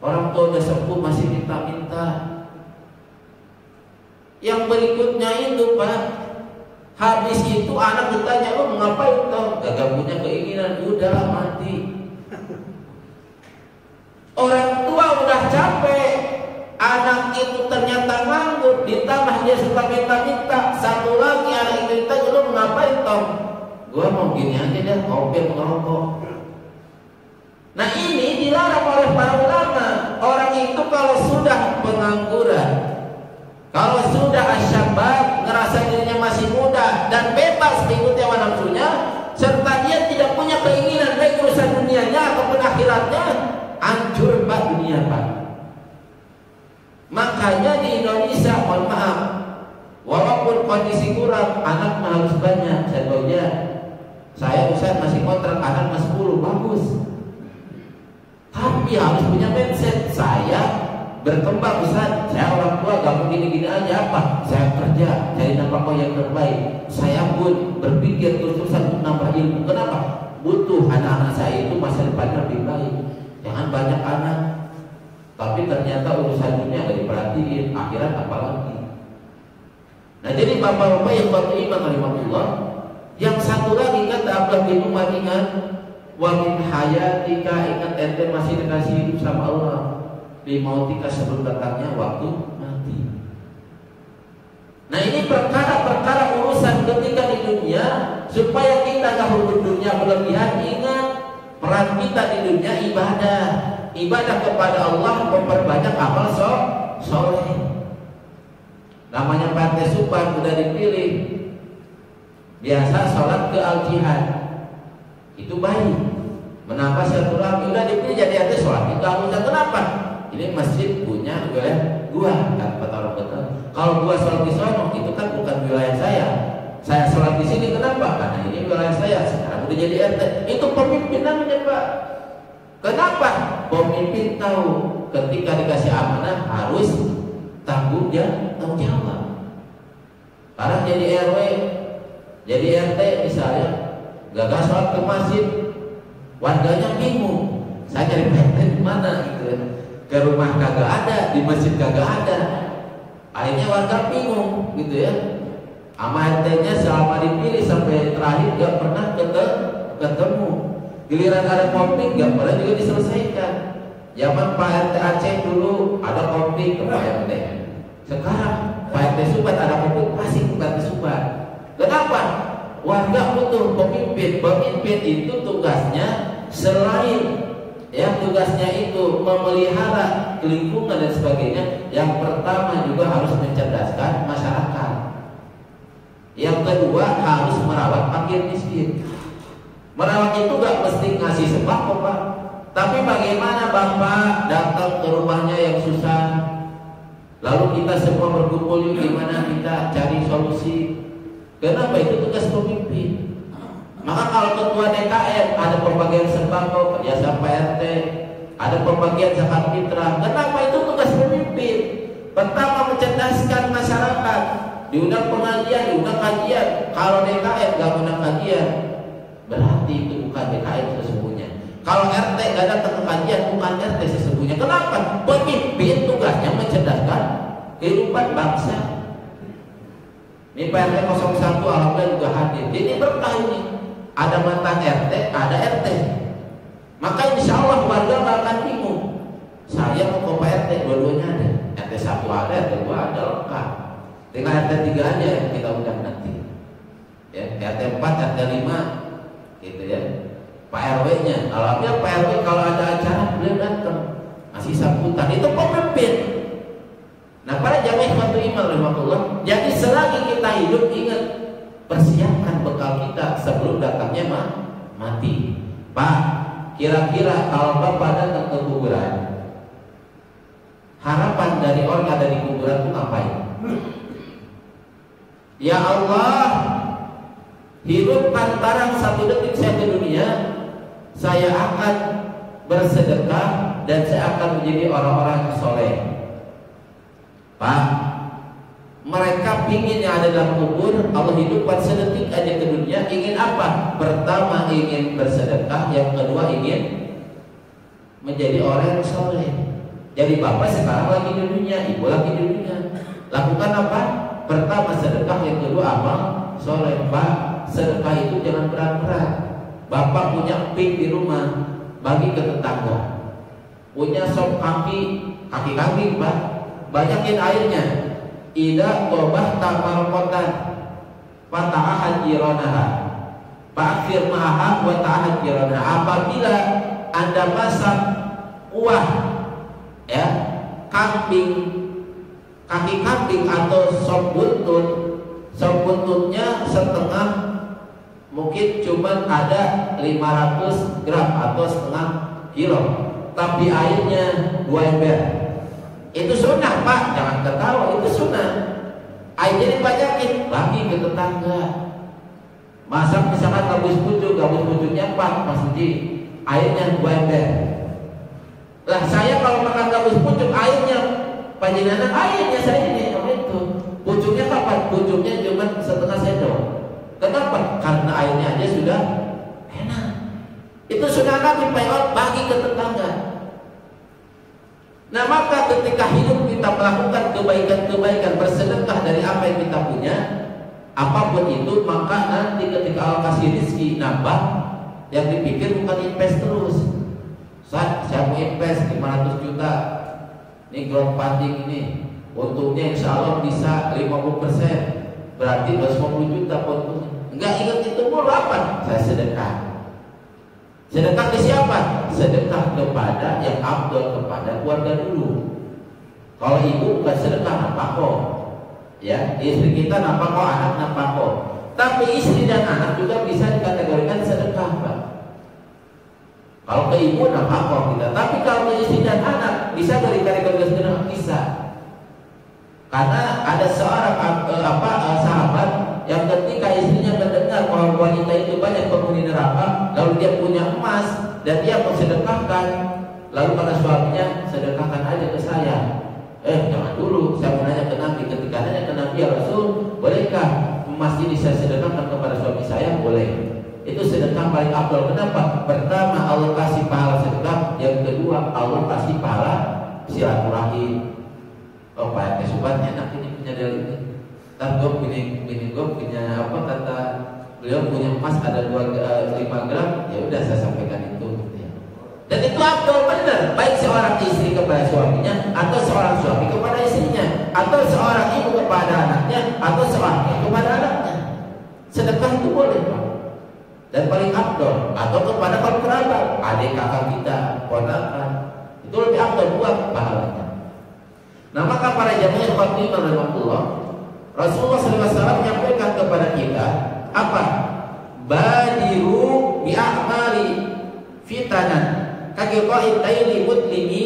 Orang tua udah sepuh masih minta-minta. Yang berikutnya itu Pak, habis itu anak ditanya, lo mau ngapain toh? Gak punya keinginan, udah mati. Orang tua udah capek, anak itu ternyata nganggur, ditambah dia suka minta-minta. Satu lagi anak itu ditanya, lo mau ngapain toh? Gua mau gini aja deh, ngopi ngerokok. Nah ini dilarang oleh para ulama. Orang itu kalau sudah pengangguran, kalau sudah asyabab, ngerasa dirinya masih muda dan bebas mengikuti hawa nafsunya, serta dia tidak punya keinginan baik urusan dunianya ataupun akhiratnya, hancur Pak dunia Pak. Makanya di Indonesia, mohon maaf, walaupun kondisi kurang, anak harus banyak. Saya tahunya, saya Ustaz masih kontrak anak mas 10, bagus. Tapi harus punya mindset, saya berkembang Ustaz, saya orang tua gak mungkin gini aja apa? Saya kerja, cari nafkah yang terbaik. Saya pun berpikir terus-terusan untuk nambah ilmu. Kenapa? Butuh anak-anak saya itu masa depannya lebih baik. Jangan banyak anak, tapi ternyata urusan dunia gak diperhatiin, akhirat apalagi. Nah jadi bapak-bapak yang beriman rahimahullah, yang satu lagi kata Abdullah bin Umar, ingat, wa min hayatika, ingat ente masih dikasih hidup sama Allah, di mautika sebelum datangnya waktu mati. Nah ini perkara-perkara urusan ketika di dunia, supaya kita gak dunia berlebihan. Ingat, peran kita di dunia ibadah kepada Allah, memperbanyak amal soleh. Namanya partai Subhan udah dipilih, biasa sholat ke al-jihad, itu baik, menambah silaturahmi. Udah dipilih jadi RT, sholat itu harusnya. Kenapa? Ini masjid punya wilayah gua, kan kata orang betul. Kalau gua sholat di sono, itu kan bukan wilayah saya. Saya sholat di sini, kenapa? Karena ini wilayah saya. Sekarang udah jadi RT. Itu pemimpin namanya Pak. Kenapa? Pemimpin tahu ketika dikasih amanah harus tanggung jawab. Sekarang jadi RW, jadi RT misalnya, gagal sholat ke masjid, warganya bingung. Saya cari RT di mana gitu ya. Ke rumah kagak ada, di masjid kagak ada. Akhirnya warga bingung gitu ya. Sama RT-nya selama dipilih sampai terakhir gak pernah ketemu. Giliran ada konflik gak pernah juga diselesaikan. Zaman Pak RT Aceh dulu ada konflik ke Pak RT. Sekarang Pak RT Subhan ada konflik masih ke Pak RT Subhan. Kenapa? Warga butuh pemimpin. Pemimpin itu tugasnya selain tugasnya itu memelihara lingkungan dan sebagainya, yang pertama juga harus mencerdaskan masyarakat. Yang kedua harus merawat fakir miskin. Merawat itu gak mesti ngasih sembako Pak, tapi bagaimana Bapak datang ke rumahnya yang susah, lalu kita semua berkumpul yuk gimana kita cari solusi. Kenapa? Itu tugas pemimpin. Maka kalau ketua DKM ada pembagian sembako, ya sampai RT, ada pembagian zakat fitrah. Kenapa? Itu tugas pemimpin. Pertama mencerdaskan masyarakat, diundang pengajian, diundang kajian. Kalau DKM nggak undang kajian, berarti itu bukan DKM sesungguhnya. Kalau RT nggak datang ke kajian, bukan RT sesungguhnya. Kenapa? Pemimpin tugasnya mencerdaskan kehidupan bangsa. Ini PRT 01 alhamdulillah juga hadir. Jadi berkah ini. Ada mantan RT, ada RT. Maka insya Allah warga nggak akan bingung. Saya mau ke RT, dua-duanya ada. RT 1 ada, RT 2 ada, lengkap. Dengan RT 3 aja yang kita undang nanti. Ya, RT 4, RT 5, gitu ya. Pak RW-nya, alhamdulillah Pak RW kalau ada acara beliau datang, masih sambutan. Itu pemimpin. Nah, para jamaah ikhwatul iman rahmatullah, jadi selagi kita hidup ingat persiapkan bekal kita sebelum datangnya mati. Pak, kira-kira kalau Bapak datang ke kuburan, harapan dari orang yang ada di kuburan itu ngapain? Ya Allah, hidup antara 1 detik saya ke dunia, saya akan bersedekah dan saya akan menjadi orang-orang yang soleh. Pak, mereka pingin yang ada dalam kubur, Allah hidupkan sedetik aja ke dunia, ingin apa? Pertama ingin bersedekah, yang kedua ingin menjadi orang yang soleh. Jadi bapak sekarang lagi di dunia, ibu lagi di dunia. Lakukan apa? Pertama sedekah, yang kedua amal soleh. Pak, sedekah itu jangan berat-berat. Bapak punya ping di rumah, bagi ke tetangga. Punya sop kaki kambing, Pak, banyakin airnya. Ida tobah tamarqatan fata'ahad jiranaha fa'akhir ma'aha wa ta'ahad jiranaha. Apabila Anda masak kuah ya kaki kambing atau sop buntutnya setengah, mungkin cuma ada 500 gram atau setengah kilo, tapi airnya 2 ember. Itu sunnah, Pak, jangan ketawa, itu sunnah. Airnya dibanyakin, bagi ke tetangga. Masak misalkan gabus pucuknya 4, pasti airnya 2 ember. Lah saya kalau makan gabus pucuk, airnya panjenengan, airnya saya ini itu. Pucuknya kapan? Pucuknya cuma setengah sendok. Kenapa? Karena airnya aja sudah enak. Itu sunnah Nabi, Pak, bagi ke tetangga. Nah, maka ketika hidup kita melakukan kebaikan-kebaikan, bersedekah dari apa yang kita punya, apapun itu, maka nanti ketika Allah kasih rezeki nambah, yang dipikir bukan invest terus. Saya mau invest 500 juta, ini crowdfunding ini, untungnya insya Allah bisa 50%, berarti 250 juta untungnya. Enggak ingat itu mulu apa? Saya sedekah. Sedekah ke siapa? Sedekah kepada yang afdal, kepada keluarga dulu. Kalau ibu bukan sedekah, nafkah. Ya, istri kita nafkah, anak nafkah. Tapi istri dan anak juga bisa dikategorikan sedekah, Pak. Kalau ke ibu nafkah kita, tapi kalau ke istri dan anak bisa dikategorikan sedekah, bisa. Karena ada seorang sahabat yang ketika istrinya mendengar bahwa wanita itu banyak penghuni neraka, lalu dia punya emas dan dia mau sedekahkan, lalu kata suaminya, sedekahkan aja ke saya. Jangan dulu, saya mau nanya ke Nabi. Ketika nanya ke Nabi, ya Rasul, bolehkah emas ini saya sedekahkan kepada suami saya? Boleh. Itu sedekah paling afdal. Kenapa? Pertama, Allah kasih pahala sedekah. Yang kedua, Allah kasih pahala silaturahim. Oh, Pak RT Subat enak ini punya dalil ini. Ntar gue punya apa, kata beliau punya emas ada 5 gram, ya udah saya sampaikan itu. Ya. Dan itu afdal benar, baik seorang istri kepada suaminya, atau seorang suami kepada istrinya, atau seorang ibu kepada anaknya, atau seorang ayah kepada anaknya. Sedekah itu boleh, Pak. Dan paling afdal, atau kepada kaum kerabat, adik kakak kita, ponakan, itu lebih afdal buat pahalanya. Nah, maka para jamaah ikhwati rahmatullah, Rasulullah SAW menyampaikan kepada kita apa? Badiru bi'a'mali fitanan kaqiqa'id laili mutlimi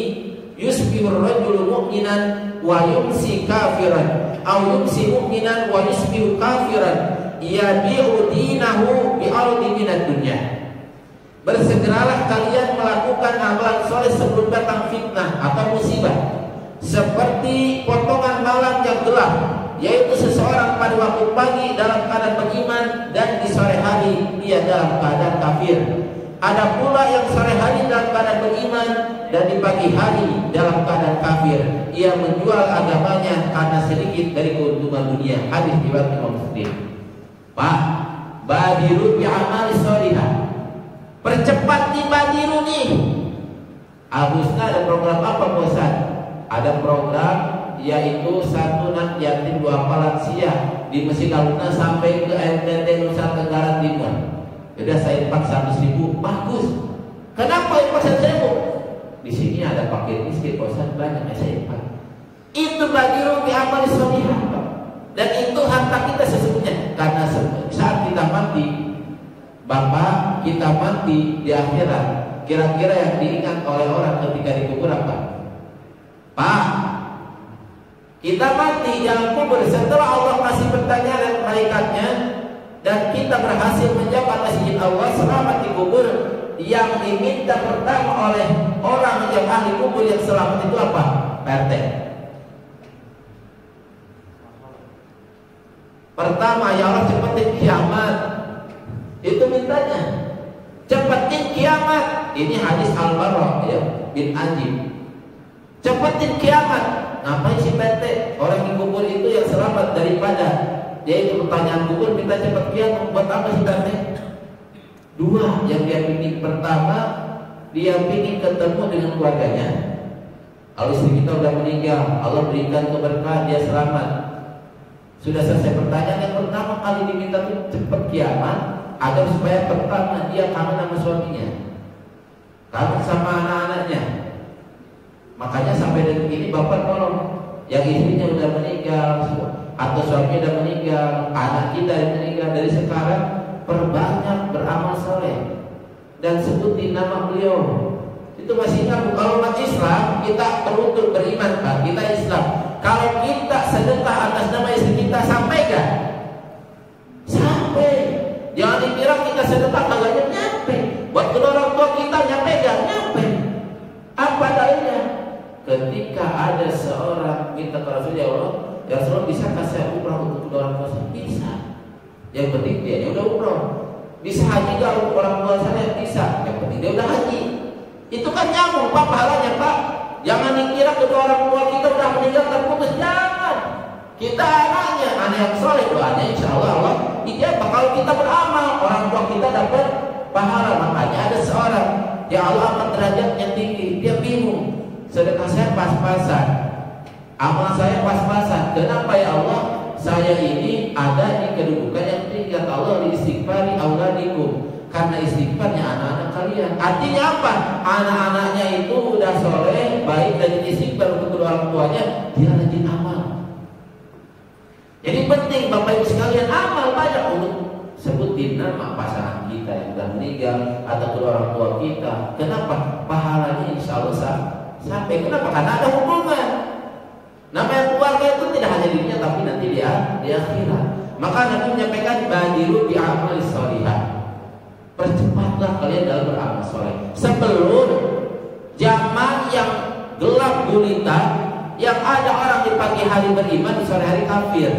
yusbihur rajulu mu'minan wa yumsi kafiran aw yumsi mu'minan wa yusbihu kafiran yabi'u dinahu bi'ardi minad dunya. Bersegeralah kalian melakukan amalan soleh sebelum datang fitnah atau musibah, seperti potongan malam yang gelap yaitu seseorang pada waktu pagi dalam keadaan beriman dan di sore hari dia dalam keadaan kafir. Ada pula yang sore hari dalam keadaan beriman dan di pagi hari dalam keadaan kafir. Ia menjual agamanya karena sedikit dari keuntungan dunia. Hadis riwayat Imam Muslim. Pak, badiru bi amali sholihah. Percepat nih badiru nih. Agusna ada program apa bosan? Ada program yaitu satu anak yatim 2 lansia di Masjid Aluna sampai ke NTT Nusa Tenggara Timur. Sudah saya 400.000, bagus. Kenapa 400.000? Di sini ada paket miskin bosan banyak saya Pak. Itu badiru bi amali sholihah. Dan itu harta kita sesungguhnya. Karena saat kita mati, Bapak kita mati di akhirat, kira-kira yang diingat oleh orang ketika dikubur apa? Pak, kita mati yang kubur setelah Allah kasih pertanyaan malaikatnya dan kita berhasil menjawab atas izin Allah selamat dikubur. Yang diminta pertama oleh orang yang ahli kubur yang selamat itu apa? PRT. Pertama, ya Allah cepetin kiamat. Itu mintanya. Cepetin kiamat. Ini hadis Al-Barra ya, bin Azib. Cepetin kiamat. Ngapain si PT? Orang di kubur itu yang selamat daripada yaitu pertanyaan kubur minta cepat kiamat. Buat apa si PT? 2 yang dia ingin. Pertama, dia ingin ketemu dengan keluarganya. Kalau istri kita udah meninggal, Allah berikan keberkahan, dia selamat. Sudah selesai pertanyaan yang pertama kali diminta itu cepat kiamat agar supaya pertama dia kangen sama suaminya, kangen sama anak-anaknya. Makanya sampai detik ini bapak tolong yang istrinya udah meninggal atau suami udah meninggal, anak kita yang meninggal, dari sekarang perbanyak beramal soleh dan sebutin nama beliau. Itu masih nyambung. Kalau umat Islam kita beruntun beriman Pak, kita Islam. Kalau kita sedekah atas nama istri kita sampai gak? Sampai. Jangan dikira kita sedekah kagak nyampe. Buat kedua orang tua kita nyampe gak? Nyampe. Apa dalilnya? Ketika ada seorang minta ke Rasul, ya Allah, ya Rasul bisa kasih umrah untuk kedua orang tua saya? Bisa. Yang penting dia udah umrah. Bisa haji gak untuk orang tua saya? Bisa. Yang penting dia udah haji. Itu kan nyambung Pak pahalanya Pak. Jangan dikira kedua orang tua kita udah meninggal terputus. Jangan. Kita anaknya, anak yang soleh, doanya insya Allah ijabah. Kalau kita beramal, orang tua kita dapat pahala. Makanya ada seorang ya Allah amat derajatnya tinggi, dia bingung. Sedekah saya pas-pasan, amal saya pas-pasan. Kenapa ya Allah? Saya ini ada di kedudukan yang tinggi. Kata Allah di istighfari auladikum. Karena istighfarnya anak-anak kalian. Artinya apa? Anak-anaknya itu udah soleh, baik dan istighfar untuk kedua orang tuanya, dia rajin amal. Jadi penting Bapak Ibu sekalian amal banyak untuk sebutin nama pasangan kita yang sudah meninggal atau kedua orang tua kita. Kenapa? Pahalanya insya Allah sampai. Kenapa? Karena ada hubungan. Namanya keluarga itu tidak hanya dirinya tapi nanti dia di akhirat. Maka Nabi menyampaikan badiru bi amali sholihah. Percepatlah kalian dalam beramal soleh sebelum zaman yang gelap gulita, yang ada orang di pagi hari beriman, di sore hari kafir.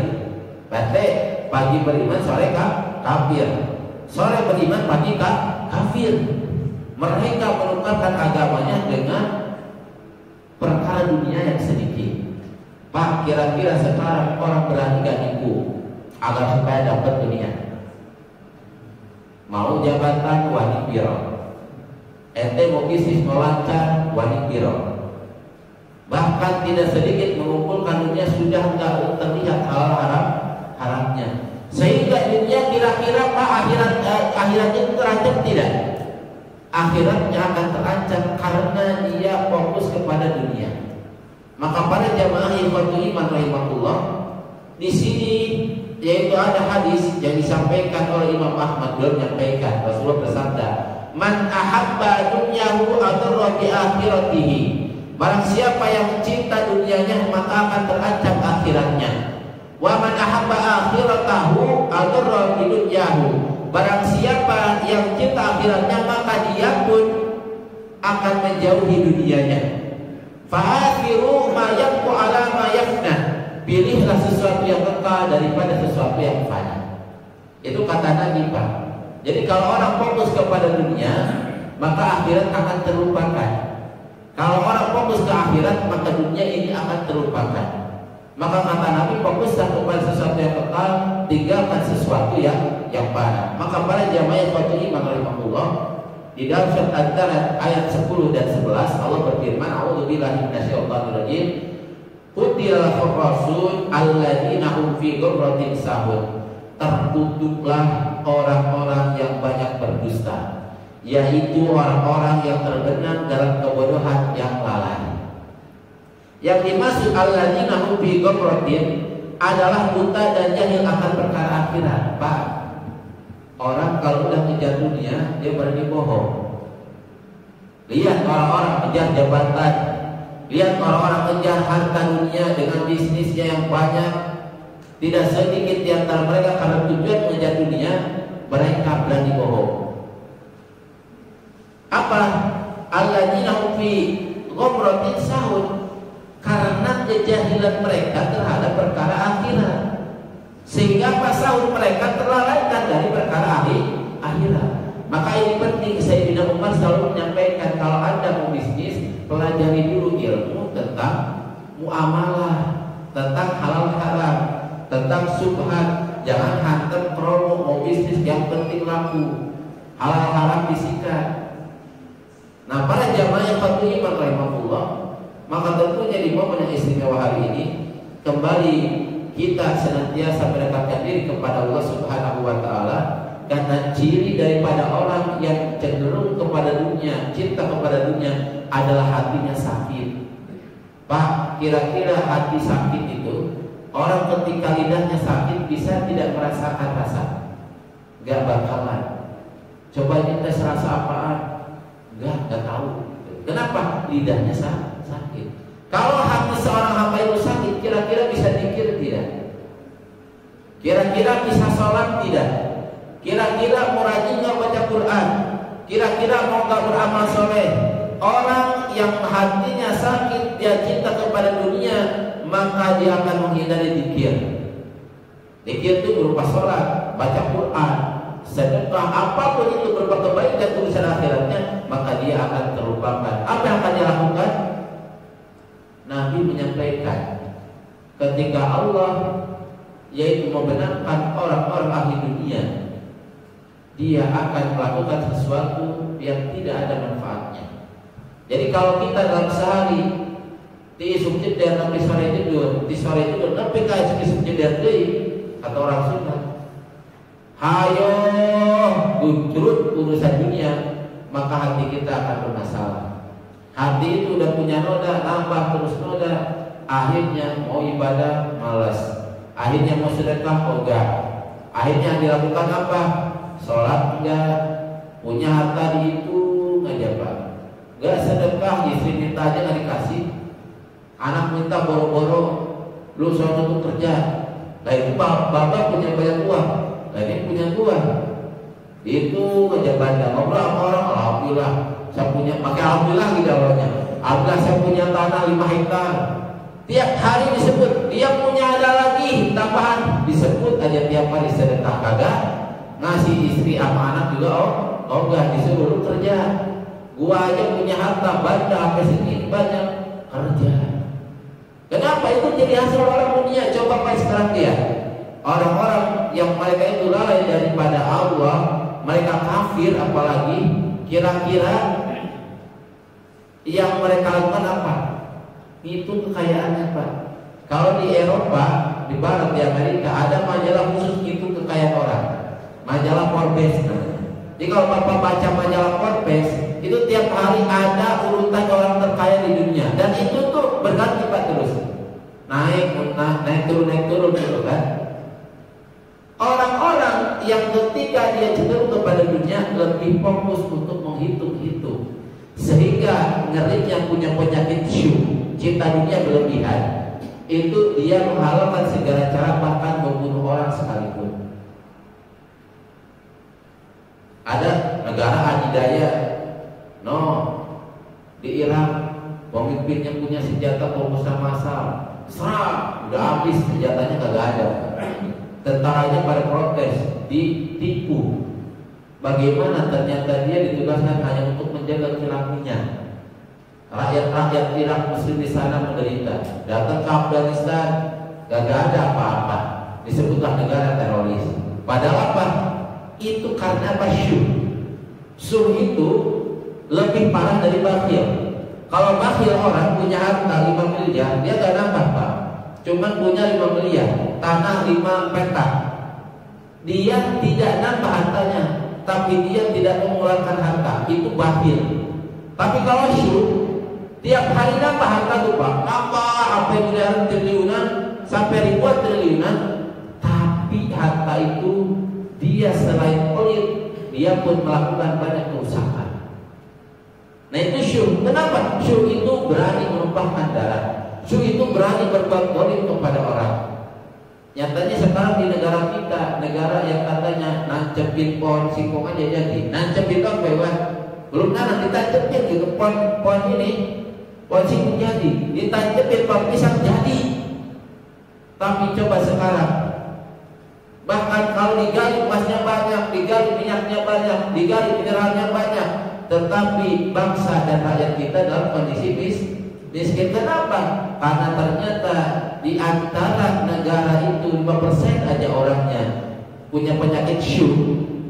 Berarti pagi beriman, sore kafir. Sore beriman, pagi kafir. Mereka menukarkan agamanya dengan perkara dunia yang sedikit. Pak, kira-kira sekarang orang berani gak nipu agar supaya dapat dunia? Mau jabatan wani biro, ente mau bisnis mau lancar wani biro. Bahkan tidak sedikit mengumpulkan dunia sudah enggak terlihat hal haramnya. Sehingga dunia kira-kira Pak akhiratnya terancam tidak? Akhiratnya akan terancam karena dia fokus kepada dunia. Maka para jamaah ikhwatul iman rahimahullah, di sini yaitu ada hadis yang disampaikan oleh Imam Ahmad. Beliau menyampaikan, Rasulullah bersabda, "Man ahabba dunyahu adarra bi akhiratihi." Barang siapa yang mencinta dunianya maka akan terancam akhiratnya. Wa man ahabba akhiratahu adarra bi dunyahu. Barang siapa yang cinta akhiratnya maka dia pun akan menjauhi dunianya. Fa akhiru ma yaqu ala ma yafna. pilihlah sesuatu yang kekal daripada sesuatu yang fana. Itu kata Nabi, Pak. Jadi kalau orang fokus kepada dunia, maka akhirat akan terlupakan. Kalau orang fokus ke akhirat, maka dunia ini akan terlupakan. Maka kata Nabi, fokuslah kepada sesuatu yang kekal, tinggalkan sesuatu yang fana. Maka para jamaah yang iman rahimahullah, di dalam surat Ad-Dalat ayat 10 dan 11 Allah berfirman, a'udzubillahi minasyaitonir rajim, Qutilal rasul alladzina hum fi ghurratin sahun. Terkutuklah orang-orang yang banyak berdusta, yaitu orang-orang yang terbenam dalam kebodohan yang lalai. Yang dimaksud alladzina hum fi ghurratin adalah buta dan jahil akan perkara akhirat. Pak, orang kalau udah kejar dunia, dia berani bohong. Lihat orang-orang kejar jabatan, lihat orang-orang kejar harta dunia dengan bisnisnya yang banyak. Tidak sedikit di antara mereka karena tujuan mengejar dunia, mereka berani bohong. Apa? Alladzina fi ghurratin sahun, karena kejahilan mereka terhadap perkara akhirat, sehingga pasahun mereka terlalaikan dari perkara akhirat. Maka ini penting. Sayyidina Umar selalu menyampaikan, kalau Anda mau bisnis, pelajari dulu ilmu tentang muamalah, tentang halal haram, tentang subhat. Jangan hantam promo mau bisnis, yang penting laku, halal haram disikat. Nah, para jamaah yang patuhi rahimahullah, maka tentunya di momen yang istimewa hari ini, kembali kita senantiasa mendekatkan diri kepada Allah Subhanahu wa Ta'ala. Karena ciri daripada orang yang cenderung kepada dunia, cinta kepada dunia, adalah hatinya sakit. Pak, kira-kira hati sakit itu, orang ketika lidahnya sakit bisa tidak merasakan rasa? Gak bakalan. Coba kita rasa apaan? Gak tahu. Kenapa? Lidahnya sakit. Kalau hati seorang hamba itu sakit, kira-kira bisa zikir tidak? Kira-kira bisa sholat tidak? Kira-kira mau rajin nggak baca Quran? Kira-kira mau nggak beramal soleh? Orang yang hatinya sakit, dia cinta kepada dunia, maka dia akan menghindari zikir. Zikir itu berupa sholat, baca Quran, sedekah, apapun itu berupa kebaikan urusan akhiratnya, maka dia akan terlupakan. Apa yang akan dia lakukan? Nabi menyampaikan, ketika Allah yaitu membenarkan orang-orang ahli dunia, dia akan melakukan sesuatu yang tidak ada manfaatnya. Jadi kalau kita dalam sehari di sujud dan sampai sore tidur, di sore tidur sampai ke sujud dan kata orang Sunda, hayo gujrut urusan dunia, maka hati kita akan bermasalah. Hati itu udah punya noda, nambah terus noda, akhirnya mau ibadah malas, akhirnya mau sedekah enggak, akhirnya dilakukan apa? Sholat enggak, punya harta di itu enggak, Pak. Enggak sedekah, istri minta aja enggak dikasih. Anak minta boro-boro, lu soal untuk kerja. Lah itu bapak punya banyak uang, lah ini punya uang. Itu ngejabatan, ngobrol sama orang, alhamdulillah saya punya, pakai alhamdulillah gitu awalnya. Alhamdulillah saya punya tanah 5 hektar. Tiap hari disebut, dia punya ada lagi tambahan, disebut aja tiap hari sedekah kagak. Ngasih istri sama anak juga enggak, disuruh lu kerja. Gua aja punya harta banyak, sampai segini banyak, kerja. Kenapa? Itu jadi hasil orang dunia. Coba Pak sekarang dia, orang-orang yang mereka itu lalai daripada Allah, mereka kafir, apalagi kira-kira yang mereka lakukan apa? Itu kekayaannya, Pak. Kalau di Eropa, di Barat, di Amerika, ada majalah khusus itu kekayaan orang, majalah Forbes. Jadi kalau Bapak baca majalah Forbes, itu tiap hari ada urutan orang terkaya di dunia, dan itu tuh berganti Pak, terus naik turun gitu kan. Orang-orang yang ketika dia cenderung kepada dunia lebih fokus untuk menghitung-hitung, sehingga ngerinya punya penyakit cinta dunia berlebihan, itu dia menghalalkan segala cara, bahkan membunuh orang sekalipun. Ada negara adidaya, di Irak, pemimpinnya punya senjata pengusaha massal, serang, udah habis senjatanya kagak ada. Tentaranya pada protes, ditipu. Bagaimana ternyata dia ditugaskan hanya untuk menjaga kilang minyak. Rakyat-rakyat Irak Muslim di sana menderita. Datang ke Afghanistan, gagak ada apa-apa. Disebutlah negara teroris. Padahal apa? Itu karena apa? Syuh itu lebih parah dari bakhil. Kalau bakhil orang punya harta 5 miliar, dia gak nambah Pak. Cuman punya 5 miliar, tanah 5 petak. Dia tidak nambah hartanya, tapi dia tidak mengeluarkan harta. Itu bakhil. Tapi kalau syuh, tiap hari nambah harta tuh Pak. Nambah sampai miliaran triliunan, sampai ribuan triliunan. Tapi harta itu dia selain pelit, dia pun melakukan banyak kerusakan. Nah itu syuh. Kenapa? Syuh itu berani menumpahkan darah. Syuh itu berani berbuat zalim kepada orang. Nyatanya sekarang di negara kita, negara yang katanya nancepin pohon singkong aja jadi. Nancepin apa ya? Belum nanti ditancepin gitu pohon ini, pohon singkong jadi. Ditancepin pohon pisang jadi. Tapi coba sekarang, bahkan kalau digali emasnya banyak, digali minyaknya banyak, digali mineralnya banyak, tetapi bangsa dan rakyat kita dalam kondisi miskin. Kenapa? Karena ternyata di antara negara itu 5% aja orangnya punya penyakit syuh,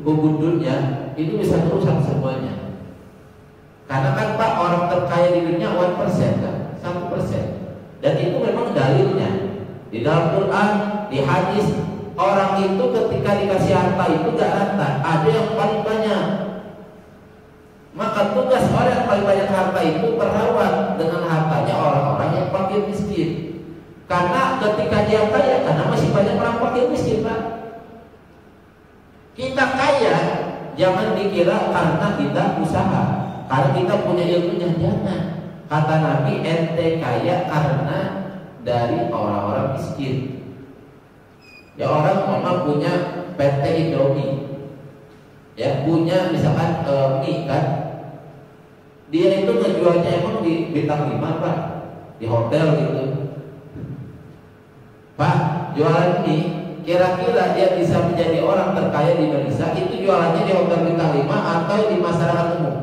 hubungannya itu bisa merusak semuanya. Karena kan Pak, orang terkaya di dunia 1% kan, 1%. Dan itu memang dalilnya di dalam Quran, di hadis. Orang itu ketika dikasih harta itu gak rata, ada yang paling banyak. Maka tugas orang yang paling banyak harta itu merawat dengan hartanya orang-orang yang fakir miskin. Karena ketika dia kaya, karena masih banyak orang fakir miskin Pak. Kita kaya, jangan dikira karena kita usaha, karena kita punya ilmunya, jangan. Kata Nabi, ente kaya karena dari orang-orang miskin. Ya orang memang punya PT Indomie, ya punya misalkan mie kan, dia itu ngejualnya emang di bintang 5 Pak, di hotel gitu. Pak, jualan mie, kira-kira dia bisa menjadi orang terkaya di Indonesia itu jualannya di hotel bintang 5 atau di masyarakat umum?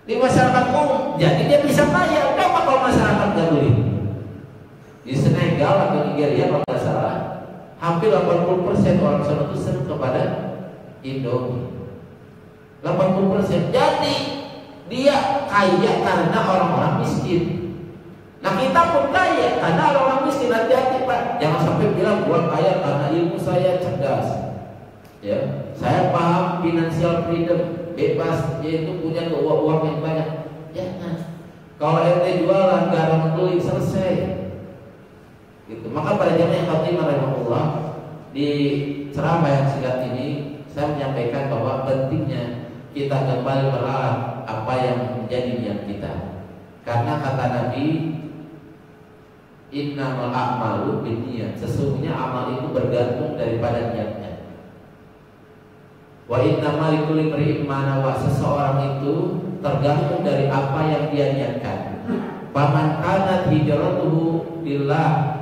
Di masyarakat umum, jadi dia bisa kaya. Kenapa kalau masyarakat nggak beli? Di Senegal atau Nigeria kalau nggak salah, hampir 80% orang sana itu senang kepada Indomie. 80%. Jadi dia kaya karena orang-orang miskin. Nah kita pun kaya karena orang-orang miskin. Hati-hati Pak, jangan sampai bilang gua kaya karena ilmu saya cerdas. Ya, saya paham financial freedom, bebas, yaitu punya uang yang banyak. Jangan. Kalau ente jualan gak ada membeli, selesai. Gitu. Maka pada zaman yang khatimah rahimahullah, di ceramah yang singkat ini saya menyampaikan bahwa pentingnya kita kembali meralat apa yang menjadi niat kita. Karena kata Nabi, innamal a'malu binniyat, sesungguhnya amal itu bergantung daripada niatnya. Wa innamal likulli imri'in ma nawa, seseorang itu tergantung dari apa yang dia niatkan. Faman kanat hijratuhu lillah,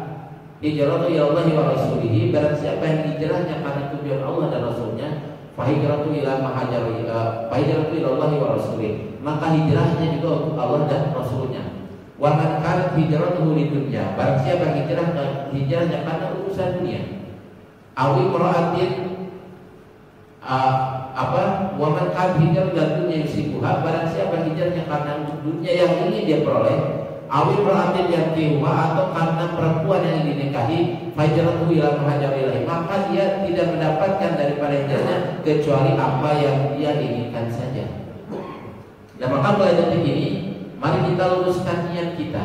hijratu ilallahi wa rasulihi, barang siapa yang hijrahnya karena tujuan Allah dan Rasulnya, fa hijratu ila ma hajara, fa hijratu ilallahi wa rasulihi, maka hijrahnya juga untuk Allah dan Rasulnya. Wa man kanat hijratuhu lidunya, barang siapa yang hijrahnya karena urusan dunia, awi imra'atin wa man kanat hijratuhu dunya yusibuha, barang siapa hijrahnya karena dunia yang ingin dia peroleh, awil ra'atin yang kiwa, atau karena perempuan yang ingin dinikahi, hijratuhu ila ma hajara ilaihi, maka dia tidak mendapatkan daripada hijrahnya kecuali apa yang dia inginkan saja. Dan maka mulai dari ini, mari kita luruskan niat kita.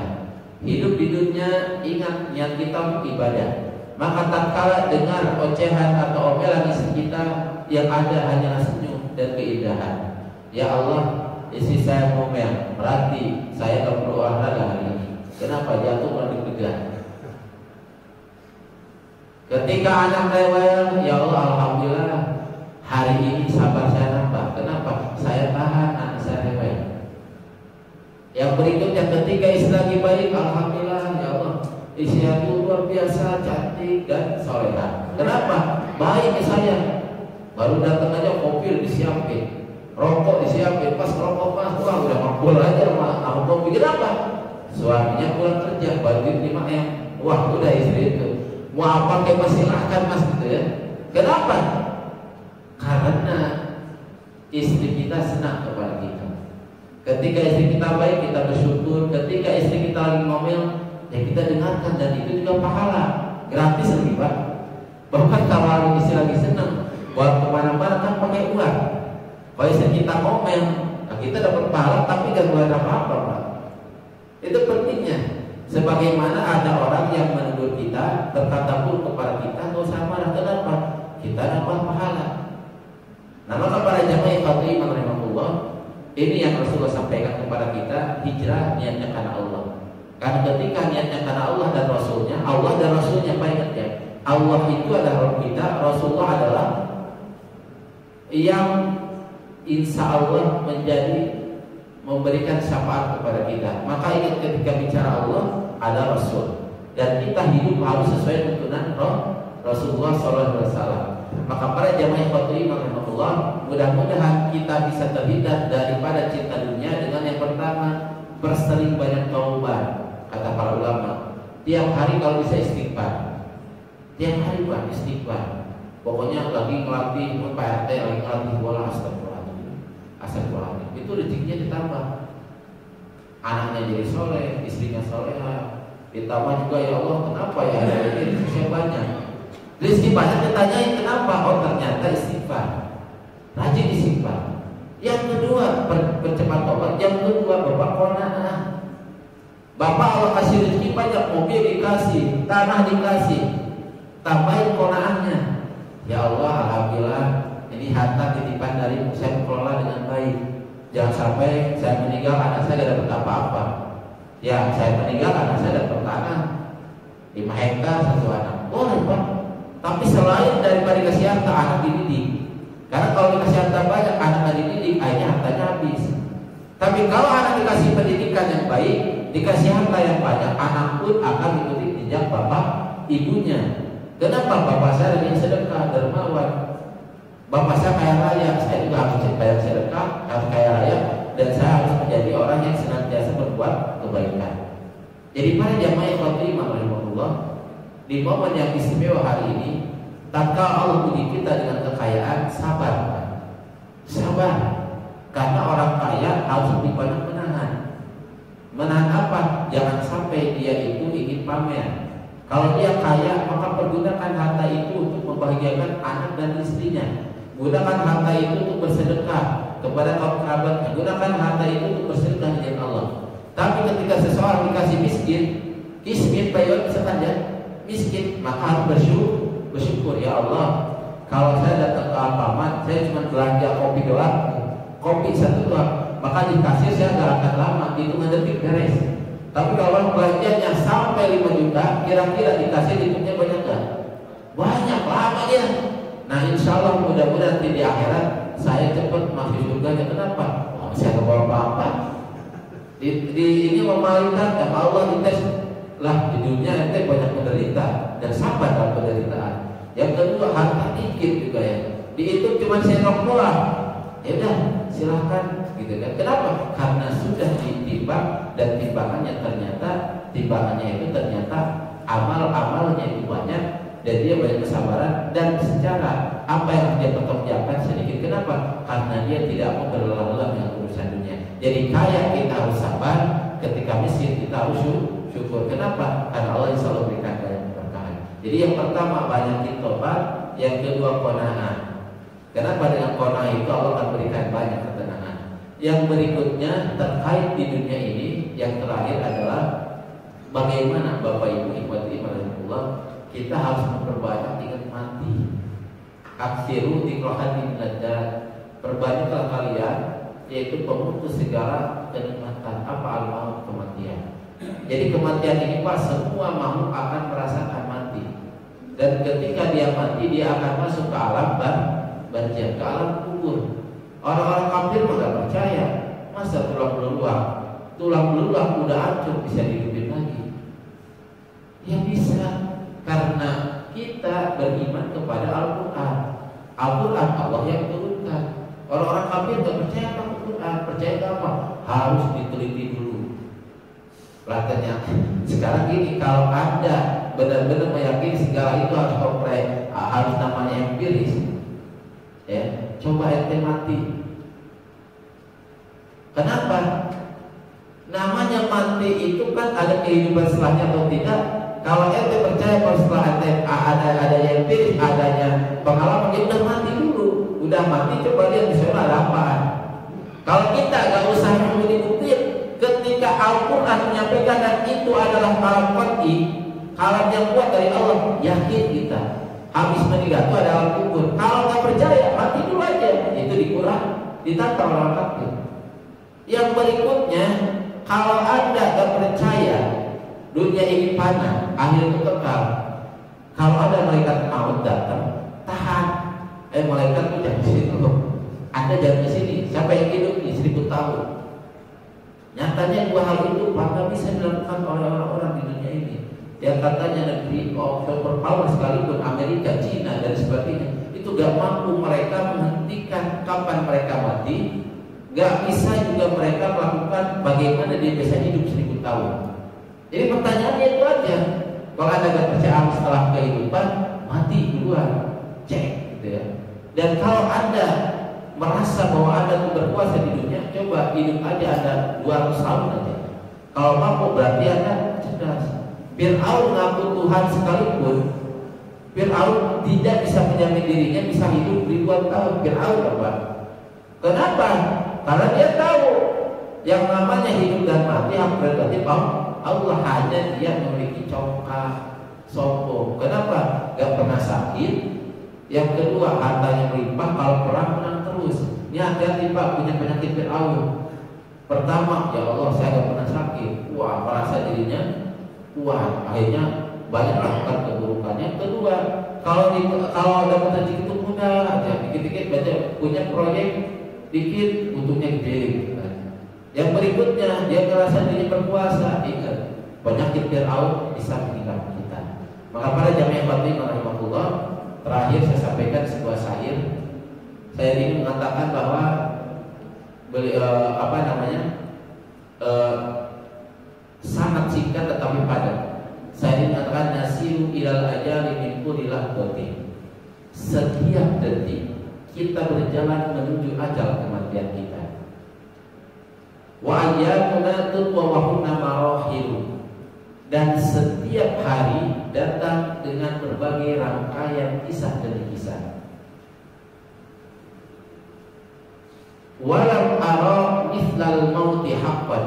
Hidup di dunia, ingat niat kita untuk ibadah. Maka tatkala dengar ocehan atau omelan isi kita, yang ada hanya senyum dan keindahan. Ya Allah, istri saya ngomel, berarti saya gak perlu olahraga hari ini. Kenapa? Jatuh malah deg-degan. Ketika anak rewel, ya Allah, alhamdulillah hari ini sabar saya nambah. Kenapa? Saya tahan anak saya rewel. Yang berikutnya, ketika istri lagi baik, alhamdulillah ya Allah, biasa, cantik dan soleha. Kenapa? Baik ke saya. Baru datang aja kopi disiapin, rokok disiapin, pas rokok pas pulang udah mabul aja sama kopi. Kenapa? Suaminya pulang kerja, baju 5M. Wah, udah istri itu mau apa kayak silahkan mas gitu ya. Kenapa? Karena istri kita senang kepada kita. Ketika istri kita baik, kita bersyukur. Ketika istri kita lagi ngomel, ya kita dengarkan, dan itu juga pahala gratis lagi Pak. Bahkan kalau istri lagi senang buat kemana-mana kan pakai uang. Kalau istri kita ngomel, nah kita dapat pahala tapi gak buat apa-apa Pak. Itu pentingnya. Sebagaimana ada orang yang menegur kita, berkata buruk kepada kita, nggak usah marah. Kenapa? Kita dapat pahala. Nah maka para jamaah yang khatiman rahimahullah, ini yang Rasulullah sampaikan kepada kita, hijrah niatnya karena Allah. Karena ketika niatnya karena Allah dan Rasulnya, Allah dan Rasulnya apa ingat ya? Allah itu adalah Rabb kita, Rasulullah adalah yang insya Allah menjadi memberikan syafaat kepada kita. Maka ingat ketika bicara Allah ada Rasul, dan kita hidup harus sesuai tuntunan Rasulullah SAW. Maka para jamaah khotibah rahimahullah, mudah-mudahan kita bisa terhindar daripada cinta dunia dengan yang pertama, bersering banyak taubat. Kata para ulama, tiap hari kalau bisa istighfar, tiap hari buat istighfar. Pokoknya lagi ngelatih Pak RT, lagi ngelatih bola, astagfirullahaladzim, itu rezekinya ditambah. Anaknya jadi soleh, istrinya soleha, ditambah juga ya Allah kenapa ya ada ini rezeki banyak. Rezeki banyak ditanyain kenapa? Oh ternyata istighfar, rajin istighfar. Yang kedua percepat tobat. Yang kedua bapak qanaah. Bapak Allah kasih rezeki banyak, mobil dikasih, tanah dikasih, tambahin qanaahnya. Ya Allah alhamdulillah, ini harta titipan dari saya kelola dengan baik. Jangan sampai saya meninggal anak saya gak dapat apa-apa. Ya saya meninggal anak saya dapat tanah 5 hektar 1 anak. Boleh Pak. Tapi selain daripada dikasih harta, anak dididik. Karena kalau dikasih harta banyak, anak gak dididik, akhirnya hartanya habis. Tapi kalau anak dikasih pendidikan yang baik, dikasih harta yang banyak, anak pun akan ikuti jejak bapak ibunya. Kenapa? Bapak saya yang sedekah, dermawan. Bapak saya kaya raya, saya juga harus bayar sedekah, harus kaya raya, dan saya harus menjadi orang yang senantiasa berbuat kebaikan. Jadi para jamaah khotibah rahimahullah, di momen yang istimewa hari ini, tatkala Allah uji kita dengan kekayaan, sabar. Sabar. Karena orang kaya harus lebih banyak menahan. Menahan apa? Jangan sampai dia itu ingin pamer. Kalau dia kaya, maka pergunakan harta itu untuk membahagiakan anak dan istrinya. Gunakan harta itu untuk bersedekah kepada kaum kerabat. Gunakan harta itu untuk bersedekah dengan Allah. Tapi ketika seseorang dikasih miskin payon misalkan ya, miskin, maka harus bersyukur. Ya Allah, kalau saya datang ke Alfamart, saya cuma belanja kopi doang, kopi 1 doang, maka dikasih saya gak akan lama, hitungan detik beres. Tapi kalau belanjanya sampai 5 juta, kira-kira dikasih hitungnya banyak gak? Banyak, lama dia. Nah insya Allah mudah-mudahan nanti di akhirat saya cepat masuk surganya. Kenapa? Oh, saya gak bawa apa-apa. Ini memalingkan sama Allah dites lah, di dunia ente banyak menderita dan sabar dalam penderitaan. Yang kedua harta dikit juga ya, dihitung cuma sendok doang. Ya udah silahkan gitu kan. Kenapa? Karena sudah ditimbang, dan timbangannya ternyata amal-amalnya itu banyak, dan dia banyak kesabaran, dan secara apa yang dia pertanggungjawabkan sedikit. Kenapa? Karena dia tidak mau berlelah-lelah dengan urusan dunia. Jadi kaya kita harus sabar, ketika miskin kita harus syukur. Kenapa? Karena Allah insya Allah berikan banyak keberkahan. Jadi yang pertama banyakin tobat, yang kedua qanaah. Kenapa? Dengan qanaah itu Allah akan berikan banyak ketenangan. Yang berikutnya terkait di dunia ini, yang terakhir adalah bagaimana Bapak Ibu ikhwati rahimahullah, kita harus memperbanyak ingat mati. Aksiru dikrohati belajar, perbanyaklah kalian, yaitu pemutus segala kenikmatan. Apa al-maut? Kematian. Jadi kematian ini Pak, semua makhluk akan merasakan mati. Dan ketika dia mati, dia akan masuk ke alam barzakh, ke alam kubur. Orang-orang kafir tidak percaya, masa tulang belulang udah hancur bisa dihidupin lagi? Ya bisa. Karena kita beriman kepada Al-Quran. Al-Quran Allah yang turunkan. Orang-orang kafir tidak percaya sama Al-Quran. Percaya apa? Harus diteliti dulu. Katanya sekarang gini, kalau Anda benar-benar meyakini segala itu harus konkret, harus namanya empiris, ya, coba ente mati. Kenapa? Namanya mati itu kan ada kehidupan setelahnya atau tidak. Kalau ente percaya kalau setelah ente ada empiris, adanya pengalaman, ya udah mati dulu. Udah mati, coba lihat di sana ada apaan. Kalau kita gak usah bukti, ketika Al-Quran menyampaikan dan itu adalah kalam qat'i, kalam yang kuat dari Allah, yakin kita. Habis meninggal itu adalah kubur. Kalau nggak percaya, mati dulu aja. Itu di Quran ditantang orang kafir. Yang berikutnya, kalau Anda nggak percaya dunia ini fana, akhir itu kekal. Kalau ada malaikat maut datang, tahan. Malaikat itu jangan sini dulu. Anda jangan di sini. Siapa yang hidup di 1000 tahun? Nyatanya dua hal itu maka bisa dilakukan oleh orang-orang di dunia ini. Yang katanya negeri superpower sekalipun Amerika, Cina dan sebagainya, itu gak mampu mereka menghentikan kapan mereka mati. Gak bisa juga mereka melakukan bagaimana dia bisa hidup 1000 tahun. Jadi pertanyaannya itu aja. Kalau Anda gak percaya setelah kehidupan, mati duluan, cek gitu ya. Dan kalau Anda merasa bahwa Anda itu berkuasa di dunia, coba hidup aja Anda 200 tahun aja. Kalau mampu berarti Anda cerdas. Fir'aun ngaku Tuhan sekalipun, Fir'aun tidak bisa menjamin dirinya bisa hidup ribuan tahun. Fir'aun apa? Kenapa? Karena dia tahu yang namanya hidup dan mati hak prerogatif Allah, hanya dia memiliki congkak, sombong. Kenapa? Gak pernah sakit. Yang kedua, hartanya melimpah, kalau perang menang terus. Ini hati-hati Pak, punya penyakit Fir'aun. Pertama, ya Allah saya gak pernah sakit. Wah, merasa dirinya kuat. Akhirnya banyak melakukan keburukannya. Kedua, kalau dapat rezeki itu mudah aja, dikit-dikit baca punya proyek, dikit butuhnya gede. Yang berikutnya, dia merasa dirinya berkuasa. Ingat, penyakit Fir'aun bisa meninggalkan kita. Maka para jamaah batin rahimahullah, terakhir saya sampaikan sebuah syair. Saya ingin mengatakan bahwa sangat singkat tetapi padat. Saya ingin mengatakan nasiru ilal ajali min kulli lahdatin. Setiap detik kita berjalan menuju ajal kematian kita. Wa ayyamuna tutwa wa hunna marahil. Dan setiap hari datang dengan berbagai rangkaian kisah demi kisah. Walam ara mithlal mauti haqqan.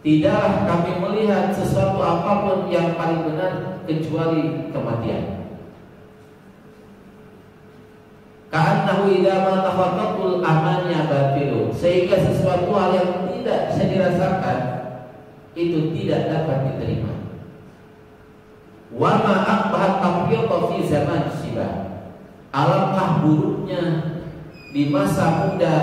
Tidaklah kami melihat sesuatu apapun yang paling benar kecuali kematian. Ka'annahu idza ma tafaqqatul amanya batilu. Sehingga sesuatu hal yang tidak bisa dirasakan itu tidak dapat diterima. Wa ma aqbahat tafriqa fi zaman sibah. Alangkah buruknya di masa muda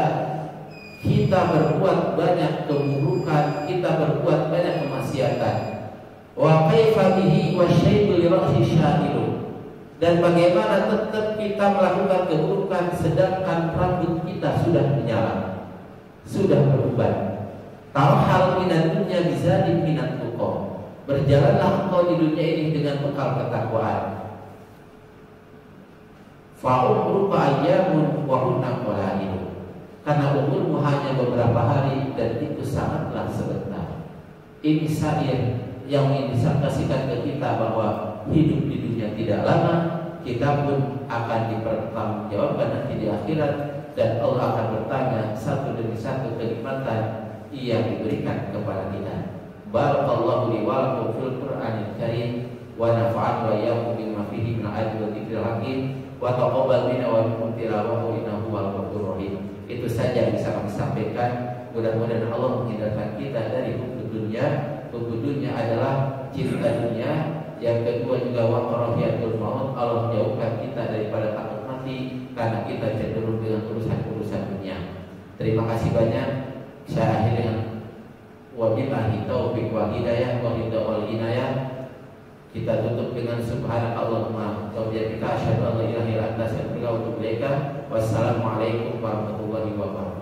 kita berbuat banyak keburukan, kita berbuat banyak kemaksiatan. Wa kaifa bihi wa syai'u li ra'si syairu. Dan bagaimana tetap kita melakukan keburukan sedangkan rambut kita sudah menyala, sudah beruban. Tarhal minan dunya bisa diminat tuqo. Berjalanlah engkau di dunia ini dengan bekal ketakwaan. Fa'umruka ayyamun wa hunna qalailu. Karena umurmu hanya beberapa hari dan itu sangatlah sebentar. Ini syair yang ingin disampaikan ke kita bahwa hidup di dunia tidak lama, kita pun akan dipertanggungjawabkan nanti di akhirat, dan Allah akan bertanya satu demi satu kenikmatan yang diberikan kepada kita. Barakallahu li wa lakum fil Qur'anil Karim wa nafa'ani wa iyyakum bima fihi min ayati wa dzikril hakim wa taqabbal minna wa minkum tilawahu innahu huwal ghafurur rahim. Itu saja yang bisa kami sampaikan. Mudah-mudahan Allah menghindarkan kita dari hubud dunia. Hubud dunia adalah cinta dunia. Yang kedua juga wa karahiyatul maut. Allah menjauhkan kita daripada takut mati karena kita cenderung dengan urusan-urusan dunia. Terima kasih banyak. Saya akhiri dengan wabillahi taufiq wal hidayah wa ridha wal inayah. Kita tutup dengan subhanakallahumma wa bihamdika asyhadu an la ilaha illa anta astaghfiruka wa atubu ilaika. Wassalamualaikum warahmatullahi wabarakatuh.